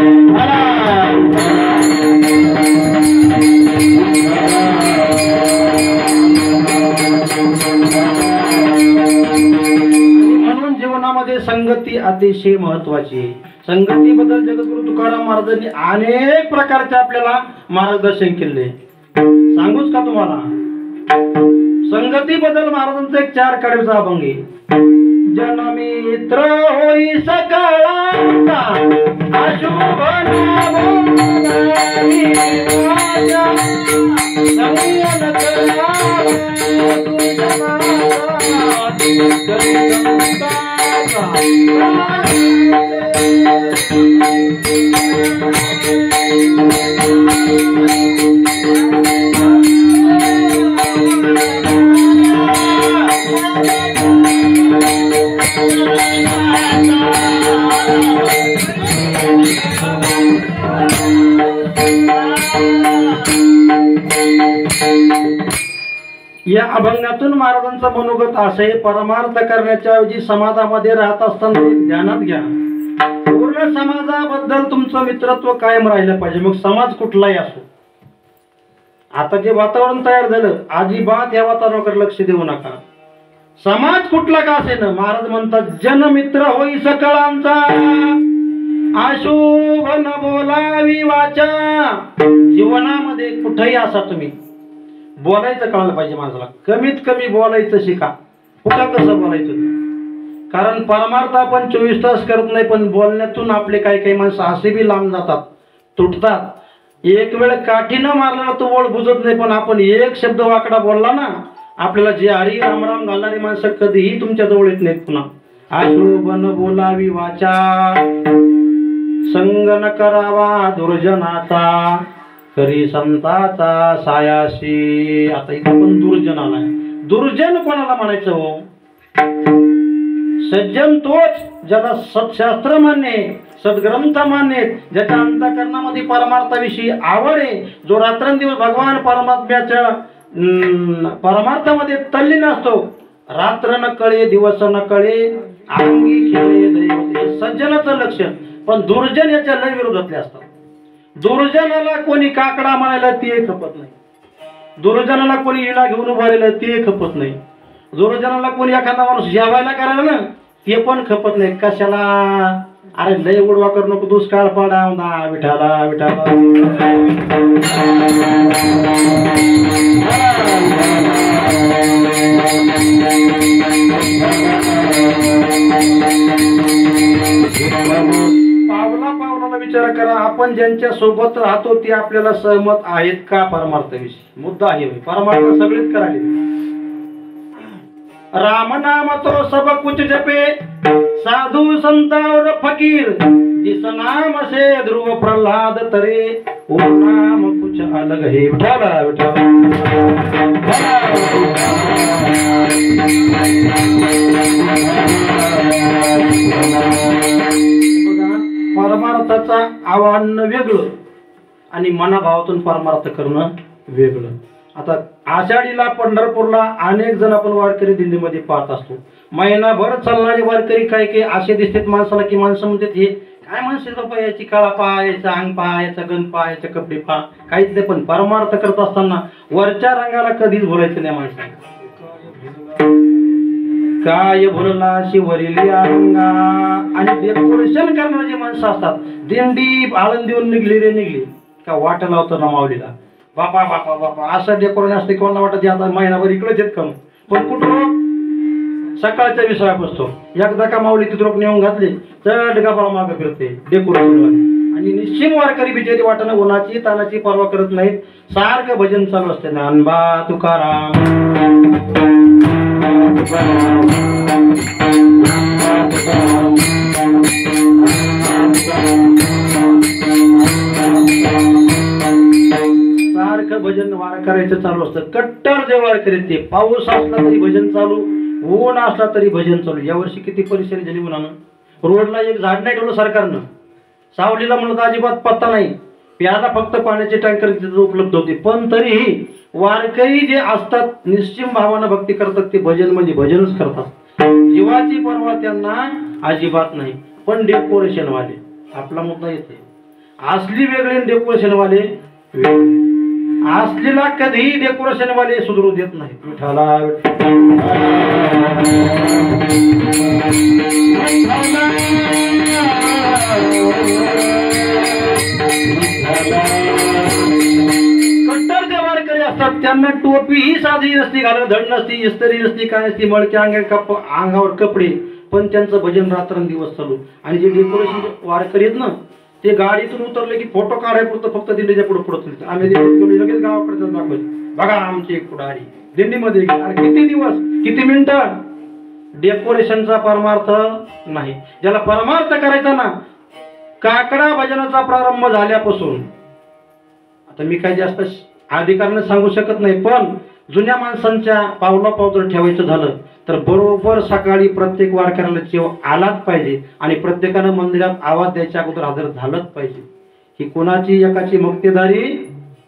म्हणून जीवनामध्ये संगती अतिशय महत्वाची. संगतीबद्दल जगद्गुरु तुकाराम महाराजांनी अनेक प्रकारचे आपल्याला मार्गदर्शन केले. सांगूच का तुम्हाला? संगतीबद्दल महाराजांचा एक 4 कडवीचा अभंग आहे. जनमित्र होई सकाळांचा अशुभ या अभंगातून महाराजांचं मनोगत असे, परमार्थ करण्याच्या ऐवजी समाजामध्ये राहत असताना एक ध्यानात घ्या, पूर्ण समाजाबद्दल तुमचं मित्रत्व कायम राहिलं पाहिजे, मग समाज कुठलाही असो. आता जे वातावरण तयार झालं, अजिबात या वातावरणाकडे लक्ष देऊ नका. समाज कुठला का असेल, महाराज म्हणतात जनमित्र होई सकळांचा, अशुभ न बोलावी वाचा. जीवनामध्ये कुठेही असा तुम्ही बोलायचं कळायला पाहिजे माणसाला, कमीत कमी बोलायचं शिका. कुठं कसं बोलायचं, कारण परमार्थ आपण 24 तास करत नाही, पण बोलण्यातून आपले काही काही माणसं असे बी लांब जातात, तुटतात. एक वेळ काठीनं मारलेला तो ओळ बुजत नाही, पण आपण एक शब्द वाकडा बोलला ना, आपल्याला जे हरी राम राम घालणारी माणसं कधीही तुमच्या जवळ येत नाहीत पुन्हा. अशुभन बोलावी वाचा, संग न करावा दुर्जनाचा, करी संताचा सायाशी. आता इथं पण दुर्जन आलाय. दुर्जन कोणाला म्हणायचं हो? सज्जन तोच ज्याला सत्शास्त्र मान्य, सद्ग्रंथ मान्य, ज्याच्या अंतःकरणामध्ये परमार्थाविषयी आवड आहे, जो रात्रंदिवस भगवान परमात्म्याच्या परमार्थामध्ये तल्लीन असतो. रात्र न कळे दिवस न कळे, अंगी खेळे दैवत, हे सज्जनाचं लक्षण. पण दुर्जन याच्या लय विरोधातले असतात. दुर्जनाला कोणी काकडा म्हणायला ते खपत नाही, दुर्जनाला कोणी इळा घेऊन उभारलेलं ते खपत नाही, दुर्जनाला कोणी एखादा माणूस जेवायला करायला ना ते पण खपत नाही. कशाला? अरे लय उडवा करू नको, दुष्काळ पडा विठाला विठाला. पावला पावलाला विचार करा, आपण ज्यांच्या सोबत राहतो ते आपल्याला सहमत आहेत का परमार्थाविषयी? मुद्दा आहे, परमार्थ सगळेच करायला. राम नाम तो सब कुछ जपे, साधू संत और फकीर, जिस नाम से ध्रुव प्रहलाद तरे, वो नाम कुछ अलग है. विठाला विठाला. परमार्थाचा आव्हान वेगळं आणि मनाभावातून परमार्थ करणं वेगळं. आता आषाढीला पंढरपूरला अनेक जण आपण वारकरी दिल्लीमध्ये पाहत असतो. महिनाभर चालणारे वारकरी काही काही असे दिसतात माणसाला की माणसं म्हणतात हे काय माणसं बाबा, याची काळा पहा, याचा अंग पहा, याचा गण पहा, याचे कपडे पहा, काहीच नाही. पण परमार्थ करत असताना वरच्या रंगाला कधीच बोलायचं नाही माणसाला. काय भुलला शिवरिली अंगा. आणि डेकोरेशन करणारे माणसं असतात, दिंडी आळंदीहून निघली रे निघली का वाट लावतो ना माऊलीला, बापा बापा बापा असं डेकोरेशन असते. कोणाला वाटत आता महिनाभर इकडेच येत का, पण कुठं सकाळच्या विषया बसतो. एकदा का माऊली तिथं नेऊन घातली चढ गबाळ मागं फिरते डेकोरेशन वाले. आणि निश्चिम वारकरी बिचारी वाटणं उन्हाची तानाची पर्वा करत नाहीत, सारखं भजन चालू असते ना, अनबा तुकाराम सारखं भजन वारकऱ्याचं चालू असतं. कट्टर जे वारकरी ते पाऊस असला तरी भजन चालू, ऊन असला तरी भजन चालू. यावर्षी किती परेशानी झाली उन्हानं. रोडला एक झाड नाही ठेवलं सरकारनं, सावलीला म्हणत अजिबात पत्ता नाही, प्याला फक्त पाण्याचे टँकर तिथे उपलब्ध होते. पण तरीही वारकरी जे असतात निश्चिम भावानं भक्ती करतात, ते भजन म्हणजे भजनच करतात. जीवाची पर्वा त्यांना अजिबात नाही. पण डेकोरेशन वाले, आपला मुद्दा येते, असली वेगळे डेकोरेशन वाले वेगळे. असलीला कधीही डेकोरेशन वाले सुधरू देत नाही. विठाला कट्टर जे वारकरी असतात त्यांना टोपी ही साधी नसती घालत, धड नसती, इस्त्री नसती, काय नसती, मळक्या अंगावर कपडे, पण त्यांचं भजन रात्रंदिवस चालू. आणि जे डेकोरेशन वारकरी आहेत ना, ते गाडीतून उतरले की फोटो काढायपुरतं फक्त दिंडीच्या पुढे पुढे आम्ही लगेच गावाकडे जाऊन दाखवायचं, बघा आमची एक पुढारी दिंडीमध्ये. किती दिवस किती मिनिटं डेकोरेशनचा परमार्थ नाही. ज्याला परमार्थ करायचा ना, काकडा भजनाचा प्रारंभ झाल्यापासून, आता मी काही जास्त अधिकाराने सांगू शकत नाही, पण जुन्या माणसांच्या पावला पावलं ठेवायचं झालं तर बरोबर सकाळी प्रत्येक वारकऱ्याला जेव आलाच पाहिजे आणि प्रत्येकानं मंदिरात आवाज द्यायच्या अगोदर हजर झालंच पाहिजे. ही कोणाची एकाची मक्तेदारी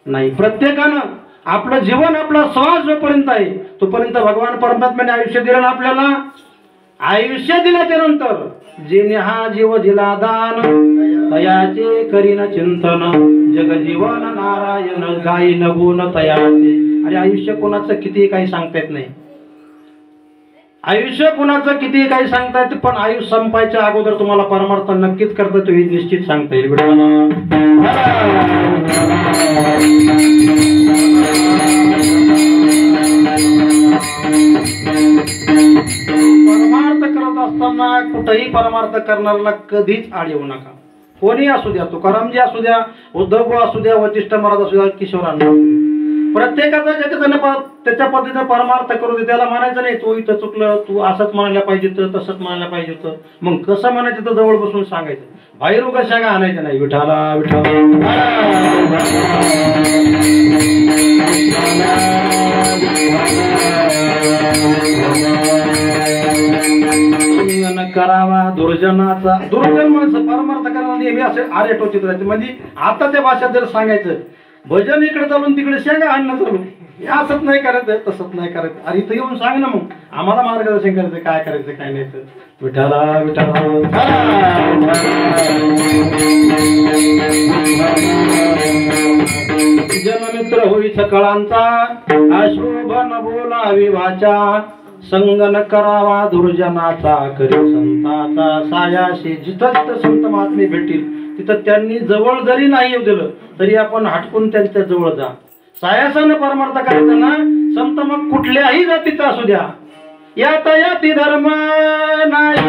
नाही. प्रत्येकानं आपलं जीवन आपला श्वास जोपर्यंत आहे तोपर्यंत भगवान परमात्म्याने आयुष्य दिलं ना आपल्याला. आयुष्य दिल्याच्या नंतर जेणे हा जीव दिला दान तयाचे करीन चिंतन जग जीवन नारायण गायीन गुण तयाचे. अरे आयुष्य कोणाचं किती काही सांगता येत नाही. आयुष्य कुणाचं किती काही सांगता येते पण आयुष्य संपायच्या अगोदर तुम्हाला परमार्थ नक्कीच करता येतो हे निश्चित सांगता येईल. परमार्थ करत असताना कुठेही परमार्थ करणाऱ्याला कधीच आड येऊ नका. कोणी असू द्या, तुकारामजी असू द्या, उद्धव असू द्या, वशिष्ठ महाराज असू द्या, किशोरांना, प्रत्येकाचा ज्याच्या त्याच्या पद्धतीने परमार्थ करू दे. त्याला म्हणायचं नाही तू इथं चुकलं, तू असंच म्हणायला पाहिजे होतं, तसंच म्हणायला पाहिजे होतं. मग कसं म्हणायचं तर जवळ बसून सांगायचं. बाहेर कशा का आणायचं नाही. विठाला विठाला करावा दुर्जनाचा. दुर्जन माणसं परमार्थ करणार नेहमी असे आरे टोचित राहते. म्हणजे आता त्या भाषेत जर सांगायचं भजन इकडे चालून तिकडे शेंगा आणणं चालू, हे असंच नाही करायचं, तसंच नाही करायचं. अरे इथं येऊन सांग ना, मग आम्हाला मार्गदर्शन करायचं काय करायचं काय नाही. तर विठाला विठाला जनमित्र होई सकळांचा अशोभन बोलावी वाचा. संगन करावा दुर्जनाचा करी संताचा सायाशी. जिथं जिथं संत महात्मे भेटतील तिथं त्यांनी जवळ जरी नाही येऊ दिलं तरी आपण हटकून त्यांच्या जवळ जा. सायासानं परमार्थ करायचा ना. संत मग कुठल्याही जातीचा असू द्या, यातायाती धर्म नाही.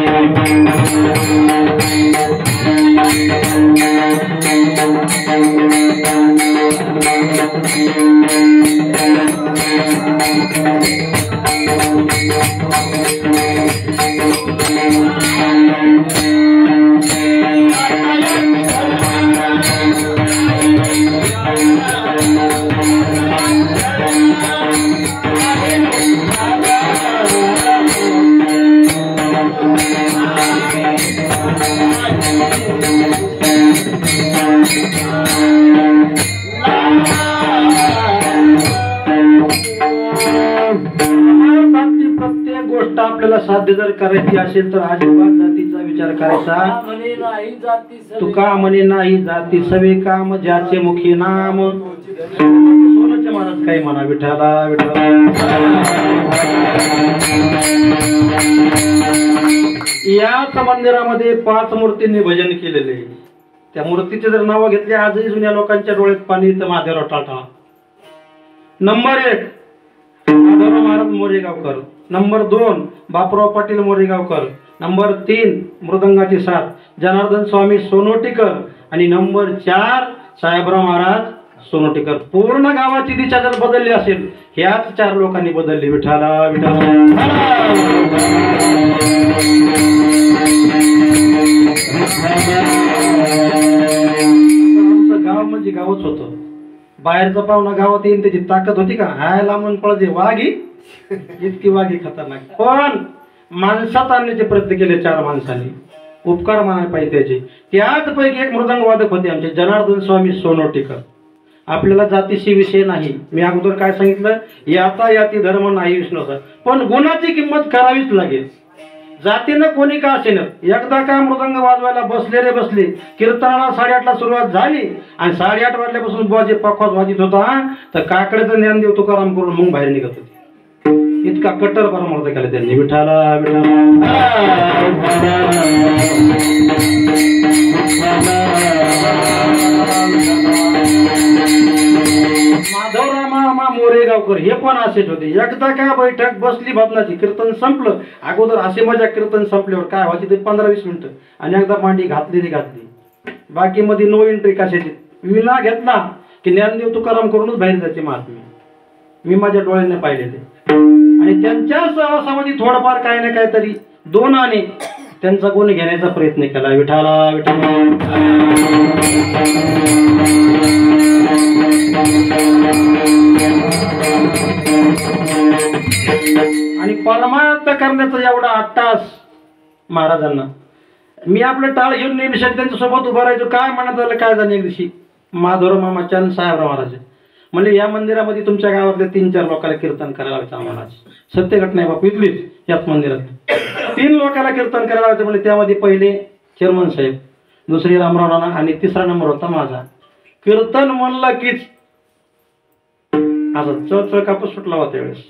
प्रत्येक गोष्ट आपल्याला साध्य जर करायची असेल तर अजिबात जातीचा विचार करायचा. तुका म्हणे नाही जाती सवे काम ज्याचे मुखी नाम. सोनाचे महाराज काही म्हणा विठाला विठाला. याच मंदिरामध्ये 5 मूर्तींनी भजन केलेले. त्या मूर्तीचे जर नाव घेतले आजही जुन्या लोकांच्या डोळ्यात पाणी येतं. Mahadevrao Tata number 1, Madhavrao Maharaj Moregaonkar. Number 2, Bapurao Patil Moregaonkar. Number 3, मृदंगाची साथ जनार्दन स्वामी सोनोटीकर. आणि नंबर 4, साहेबराव महाराज सोनोटीकर. पूर्ण गावाची दिशा जर बदलली असेल ह्याच 4 लोकांनी बदलली. विठाला विठाला. आमचं गाव म्हणजे गावच होतं. बाहेरचा पाहुणा गावात येईन त्याची ताकद होती का? हाय लांबून पळते वाघी, इतकी वाघी खतरनाक. पण माणसात आणण्याचे प्रयत्न केले 4 माणसांनी. उपकार मानायला पाहिजे त्याचे. त्याच पैकी एक मृदंगवादक होते आमचे जनार्दन स्वामी सोनोटीकर. आपल्याला जातीशी विषय नाही. मी अगोदर काय सांगितलं, याता याती धर्म नाही विष्णूचा. पण गुणाची किंमत करावीच लागेल. जातीनं कोणी का असेल. एकदा का मृदंग वाजवायला बसले रे बसले. कीर्तनाला 8:30ला सुरुवात झाली आणि 8:30 वाजल्यापासून बाजे पखवाज वाजित होता तर काकड्याचं ज्ञानदेव तुकाराम करून मग बाहेर निघत होते. इतका कट्टर परमार्थ केला त्यांनी. विठाला विठाला. माधवराव मामा मोरेगावकर हे पण असेच होते. एकदा काय बैठक बसली भजनाची, कीर्तन संपलं. अगोदर असे मजा कीर्तन संपल्यावर काय व्हायची ते 15-20 मिनिटं आणि एकदा मांडी घातली. बाकी मध्ये नो एंट्री कशाची. विना घेतला की ज्ञानदेव तुकाराम करूनच बाहेर जायचे महात्मे. मी माझ्या डोळ्याने पाहिले ते. आणि त्यांच्या सहवासामध्ये थोडंफार काय ना काहीतरी 2 आणे त्यांचा गुण घेण्याचा प्रयत्न केला. विठाला विठाला. आणि परमार्थ करण्याचा एवढा अट्टास महाराजांना. मी आपलं टाळ घेऊन नेहमी त्यांच्या सोबत उभा राहायचो. काय म्हणत झालं काय झालं. एक दिवशी माधवराव मामाच्या साहेबराव महाराज म्हणजे या मंदिरामध्ये तुमच्या गावातल्या 3-4 लोकांना कीर्तन करायला लावायचं आम्हाला. सत्य घटना आहे बापू, इथलीच याच मंदिरात 3 लोकांना कीर्तन करायला लावायचं. म्हणजे त्यामध्ये पहिले चेअरमन साहेब, दुसरी रामराव नाना आणि तिसरा नंबर होता माझा. कीर्तन म्हणलं कीच असं चळ कापूस सुटला होता त्यावेळेस.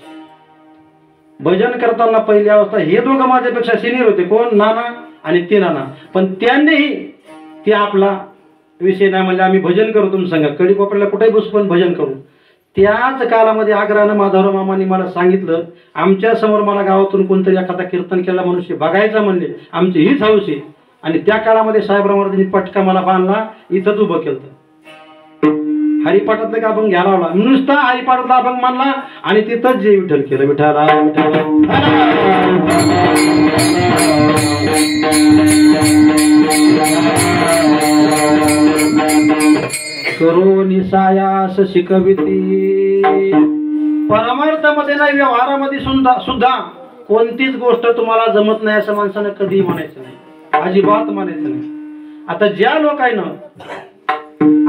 भजन करताना पहिली अवस्था हे दोघं माझ्यापेक्षा सिनियर होते. कोण? नाना आणि ती नाना. पण त्यांनीही ते आपला विषय नाही म्हणजे आम्ही भजन करू तुम सांगा कडी कोपऱ्याला कुठेही बसू पण भजन करू. त्याच कालामध्ये आग्रहानं माधवराव मामांनी मला सांगितलं, आमच्या समोर मला गावातून कोणतरी एखादा कीर्तन केला मनुष्य बघायचा म्हणले, आमची हीच हौस आहे. आणि त्या काळामध्ये साहेबराव महाराजांनी पटका मला बांधला, इथंच उभं केलं. हरिपाठातलं का अभंग घ्यायला लावला, नुसता हरिपाठातला अभंग मानला आणि तिथंच जे विठ्ठल केलं. विठाला करो निसायास शिकविती. परमार्थामध्ये नाही, व्यवहारामध्ये सुद्धा कोणतीच गोष्ट तुम्हाला जमत नाही असं माणसानं कधीही म्हणायचं नाही, अजिबात म्हणायचं नाही. आता ज्या लोकांना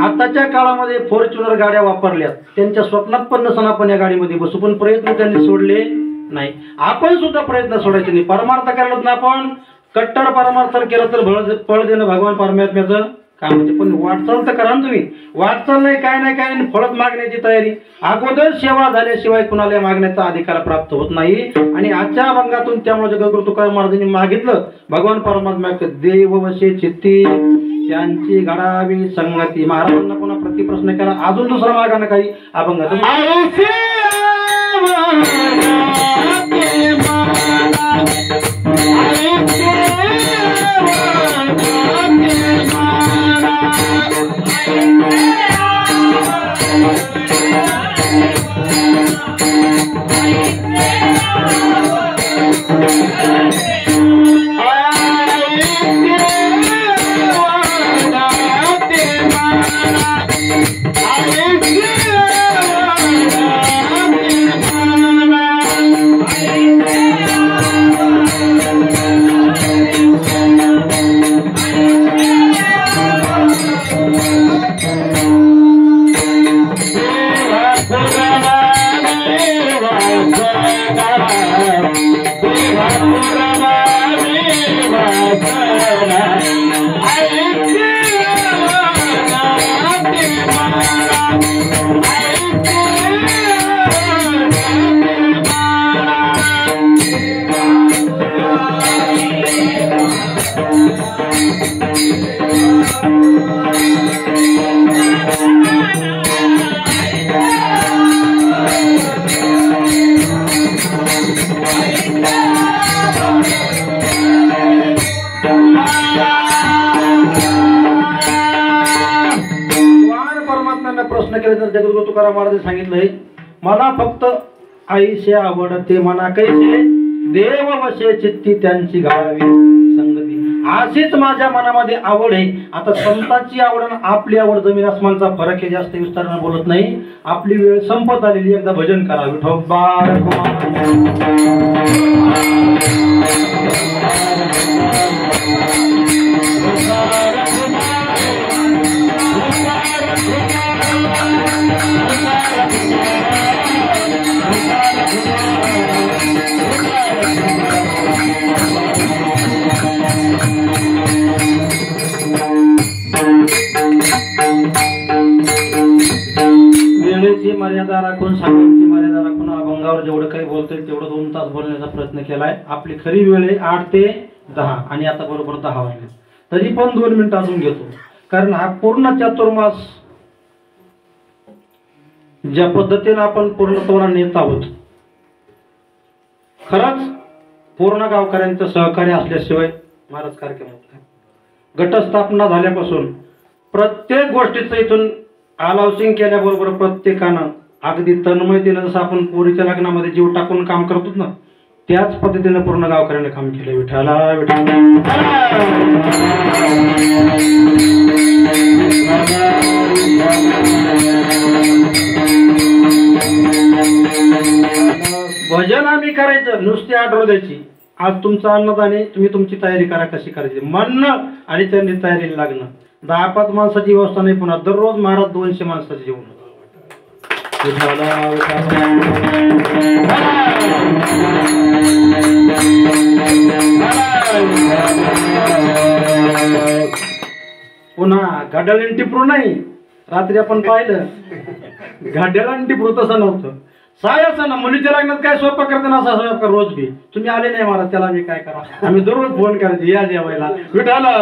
आताच्या काळामध्ये फॉर्च्युनर गाड्या वापरल्यात, त्यांच्या स्वप्नात पण नसताना आपण या गाडीमध्ये बसू, पण प्रयत्न त्यांनी सोडले नाही. आपण सुद्धा प्रयत्न सोडायचे नाही. परमार्थ करायला ना आपण कट्टर परमार्थ केलं तर फळ देणं भगवान परमात्म्याचं काम म्हणजे. पण वाटचाल तर करा ना तुम्ही. वाटचाल नाही, काय नाही फळत मागण्याची तयारी. अगोदर सेवा झाल्याशिवाय कुणाला मागण्याचा अधिकार प्राप्त होत नाही. आणि आजच्या अभंगातून त्यामुळे जगद्गुरु तुकाराम महाराजांनी मागितलं, भगवान परमात्म्याकडे देव वशे चित्ती त्यांची घडावी संगती. महाराजांना पुन्हा प्रतिप्रश्न केला, अजून दुसरा मागानं काही अभंगात प्रश्न केले तर जगद्गुरु तुकाराम महाराज सांगितलंय, मला फक्त आईशी आवडते मना कैसे देव वशे चित्ती त्यांची घालावी संगती. अशीच माझ्या मनामध्ये आवड आहे. आता संतांची आवड आणि आपली आवड जमीन आसमानचा फरक आहे. जास्त विस्ताराने बोलत नाही, आपली वेळ संपत आलेली. एकदा भजन करा विठोबा. वेळेची मर्यादा राखून, सांगायची मर्यादा राखून अभंगावर जेवढं काही बोलतोय तेवढं 2 तास बोलण्याचा प्रयत्न केलाय. आपली खरी वेळ आहे 8 ते 10 आणि आता बरोबर 10 वाजले. तरी पण 2 मिनिटं अजून घेतो, कारण हा पूर्ण चातुर्मास ज्या पद्धतीने आपण पूर्णत्वाला नेत आहोत, खरंच पूर्ण गावकऱ्यांचं सहकार्य असल्याशिवाय महाराज कार्यक्रम होत नाही. घटस्थापना झाल्यापासून प्रत्येक गोष्टीचं इथून अलाउसिंग केल्याबरोबर प्रत्येकानं अगदी तन्मयतेनं, जसं आपण पोरीच्या लग्नामध्ये जीव टाकून काम करतो ना, त्याच पद्धतीने पूर्ण गावकऱ्याने काम केलं. विठ्ठला विठ्ठला. भजन आम्ही करायचं, नुसती आठवण द्यायची. आज तुमचं अन्नदान आहे, तुम्ही तुमची तयारी करा कशी करायची. म्हणणं आणि त्यांनी तयारीला लागणं. 10-5 माणसाची व्यवस्था नाही, पुन्हा दररोज महाराज 200 माणसाची जेवण. पुन्हा गाड्याला टिपरू नाही. रात्री आपण पाहिलं गाड्याला टिपरू तसं नव्हतं. साय असं ना मुलीच्या लग्नात काय स्वयंपाक करताना असा स्वयंपाक रोज बी. तुम्ही आले नाही मला त्याला मी काय करा. आम्ही दररोज फोन करायचे या जेवायला विठाला.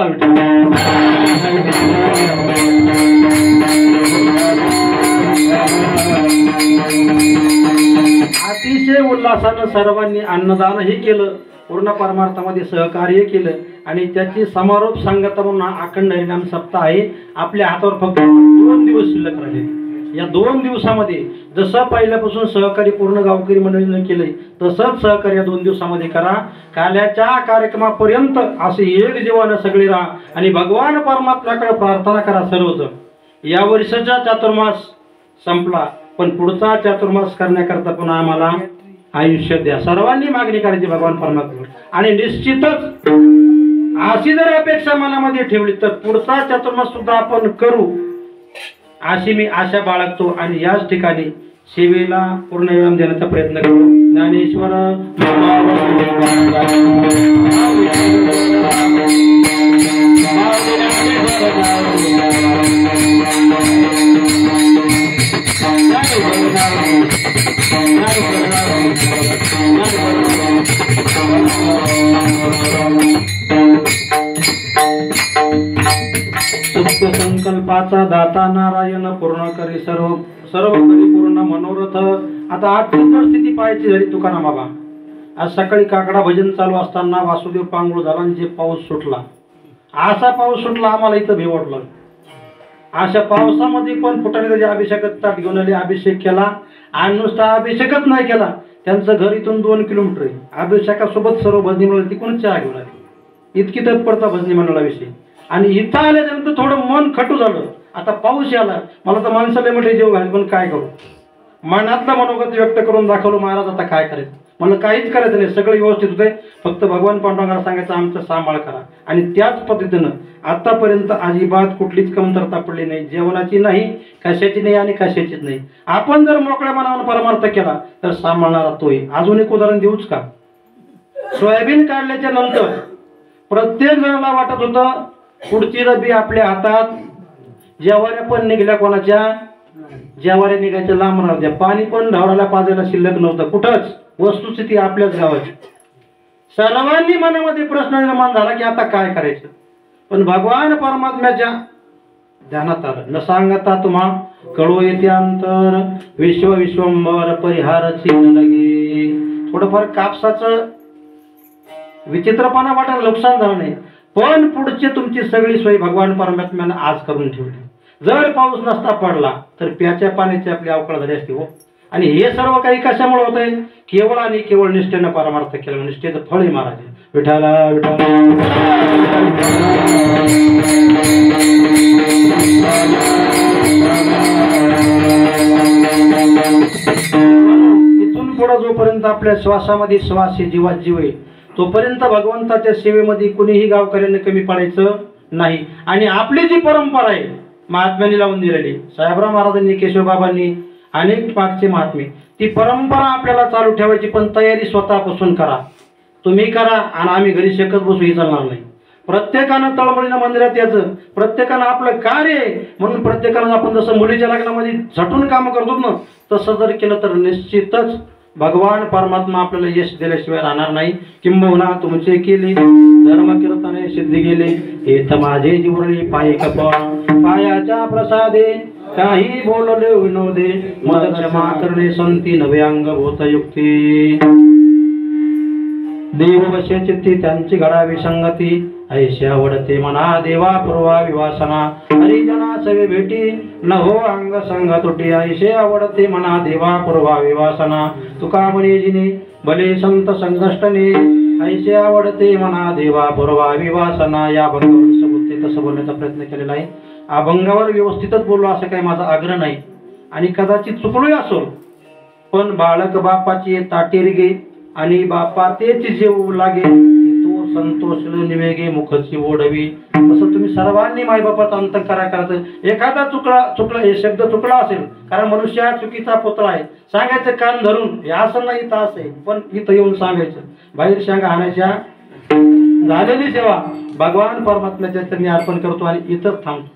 अतिशय उल्हासानं सर्वांनी अन्नदानही केलं, पूर्ण परमार्थामध्ये सहकार्य केलं आणि त्याची समारोप सांगता म्हणून अखंड हरिनाम सप्ताह आहे. आपल्या हातावर फक्त 2 दिवस शिल्लक राहिले. या 2 दिवसामध्ये जसं पहिल्यापासून सहकार्य पूर्ण गावकरी मंडळीने केलंय तसंच सहकार्य 2 दिवसामध्ये करा. काल्याच्या कार्यक्रमापर्यंत असे एक जीवानं सगळे राहा आणि भगवान परमात्म्याकडे प्रार्थना करा सर्वजण. या वर्षाचा चातुर्मास संपला पण पुढचा चातुर्मास करण्याकरता पुन्हा आम्हाला आयुष्य द्या. सर्वांनी मागणी करायची भगवान परमात्मा. आणि निश्चितच अशी जर अपेक्षा मनामध्ये ठेवली तर पुढचा चातुर्मास सुद्धा आपण करू अशी मी आशा बाळगतो. आणि याच ठिकाणी सेवेला पूर्ण विराम देण्याचा प्रयत्न करू. ज्ञानेश्वर संकल्पाचा दाता नारायण पूर्ण करी सर्व करी पूर्ण मनोरथ. आता आजची परिस्थिती पाहायची झाली तुकाराम बाबा. आज सकाळी काकडा भजन चालू असताना वासुदेव पांगुळ झाला आणि जे पाऊस सुटला, असा पाऊस सुटला आम्हाला इथं भी वाटलं. अशा पावसामध्ये पण फुटाने त्याच्या अभिषेकात ताट घेऊन आले, अभिषेक केला. आणि नुसता अभिषेकच नाही केला, त्यांचं घर इथून 2 किलोमीटर आहे. अभिषेकासोबत सर्व भजनी मंडळ तिकडून चहा घेऊन आली. इतकी तत्परता भजनी मंडळाविषयी. आणि इथं आल्यानंतर थोडं मन खटू झालं. आता पाऊस आला, मला तर माणसाला म्हटले जेव घाल, पण काय करू. मनातलं मनोगत व्यक्त करून दाखवलं महाराज आता काय करायचं. मला काहीच करायचं नाही, सगळं व्यवस्थित होतंय, फक्त भगवान पांडुरंगाला सांगायचं आमचं सांभाळ करा. आणि त्याच पद्धतीनं आतापर्यंत अजिबात कुठलीच कमतरता पडली नाही, जेवणाची नाही, कशाची नाही आणि कशाचीच नाही. आपण जर मोकळ्या मनानं परमार्थ केला तर सांभाळणारा तोय. अजून एक उदाहरण देऊच का. सोयाबीन काढल्याच्या नंतर प्रत्येक जणाला वाटत होतं पुढची रबी आपल्या हातात. ज्वाऱ्या पण निघल्या कोणाच्या, ज्वाऱ्या निघायच्या लांब राहत्या. पाणी पण ढवराला पाजायला शिल्लक नव्हतं कुठंच. वस्तुस्थिती आपल्याच गावाची. सर्वांनी मनामध्ये प्रश्न निर्माण झाला की आता काय करायचं. पण भगवान परमात्म्याच्या ध्यानात आलं. न सांगता तुम्हा कळो येते अंतर, विश्व विश्वंभर परिहारची लगे. थोडंफार कापसाचं विचित्रपणा वाटायला नुकसान झालं नाही, पण पुढची तुमची सगळी सोय भगवान परमात्म्यानं आज करून ठेवली. जर पाऊस नसता पडला तर प्याच्या पाण्याची आपली अवकाळ झाली असती हो. आणि हे सर्व काही कशामुळे होत आहे, केवळ आणि केवळ निष्ठेनं परमार्थ केलं. निष्ठेचं फळ आहे महाराज. विठाला विठाला. इथून पुढे जोपर्यंत आपल्या श्वासामध्ये श्वास आहे, जीवात जीव आहे, तोपर्यंत भगवंताच्या सेवेमध्ये कुणीही गावकऱ्यांना कमी पडायचं नाही. आणि आपली जी परंपरा आहे महात्म्यांनी लावून दिलेली, साहेबराव महाराजांनी, केशवबाबांनी, अनेक मागचे महात्मे, ती परंपरा आपल्याला चालू ठेवायची. पण तयारी स्वतःपासून करा. तुम्ही करा आणि आम्ही घरी शकत बसू ही चालणार नाही. प्रत्येकानं तळमळीनं मंदिरात यायचं, प्रत्येकानं आपलं कार्य म्हणून प्रत्येकानं आपण जसं मुलीच्या लग्नामध्ये झटून कामं करतो ना तसं जर केलं तर निश्चितच भगवान परमात्मा आपल्याला यश दिल्याशिवाय राहणार नाही. किंबहुना तुमचे केले धर्म कीर्तने सिद्धी गेले, हेत माझे जीवनी पाय कपा. पायाच्या प्रसादे काही बोलले विनोदे, मद क्षमा करणे संती नवे अंग होत युक्ती. देव बसे चित्ती त्यांची घडावी संगती, ऐशी आवडते मना देवा पूर्वा विवासना. हरिजना सवे भेटी न हो अंग संग तुटी, ऐशी आवडते मना देवा पूर्वा विवासना. तुका म्हणे जिने भले संत संघष्टने, ऐशी आवडते मना देवा पूर्वा विवासना. या अभंगावर जसं बोलते तसं बोलण्याचा प्रयत्न केलेला आहे. अभंगावर व्यवस्थितच बोललो असं काही माझा आग्रह नाही आणि कदाचित चुकलोय असो. पण बाळक बापाची ताटेर गे आणि बापा तेच जेवू लागे, तो संतोषले निवेगे मुखची ओढवी. तसं तुम्ही सर्वांनी मायबापाचा अंत करायचं. एखादा चुकला हे शब्द चुकला असेल, कारण मनुष्य हा चुकीचा पुतळा आहे. सांगायचं कान धरून हे असं नाही इथं असे, पण इथं येऊन सांगायचं. बाहेर शांगा आणायच्या. झालेली सेवा भगवान परमात्म्याच्या चरणी अर्पण करतो आणि इथंच थांबतो.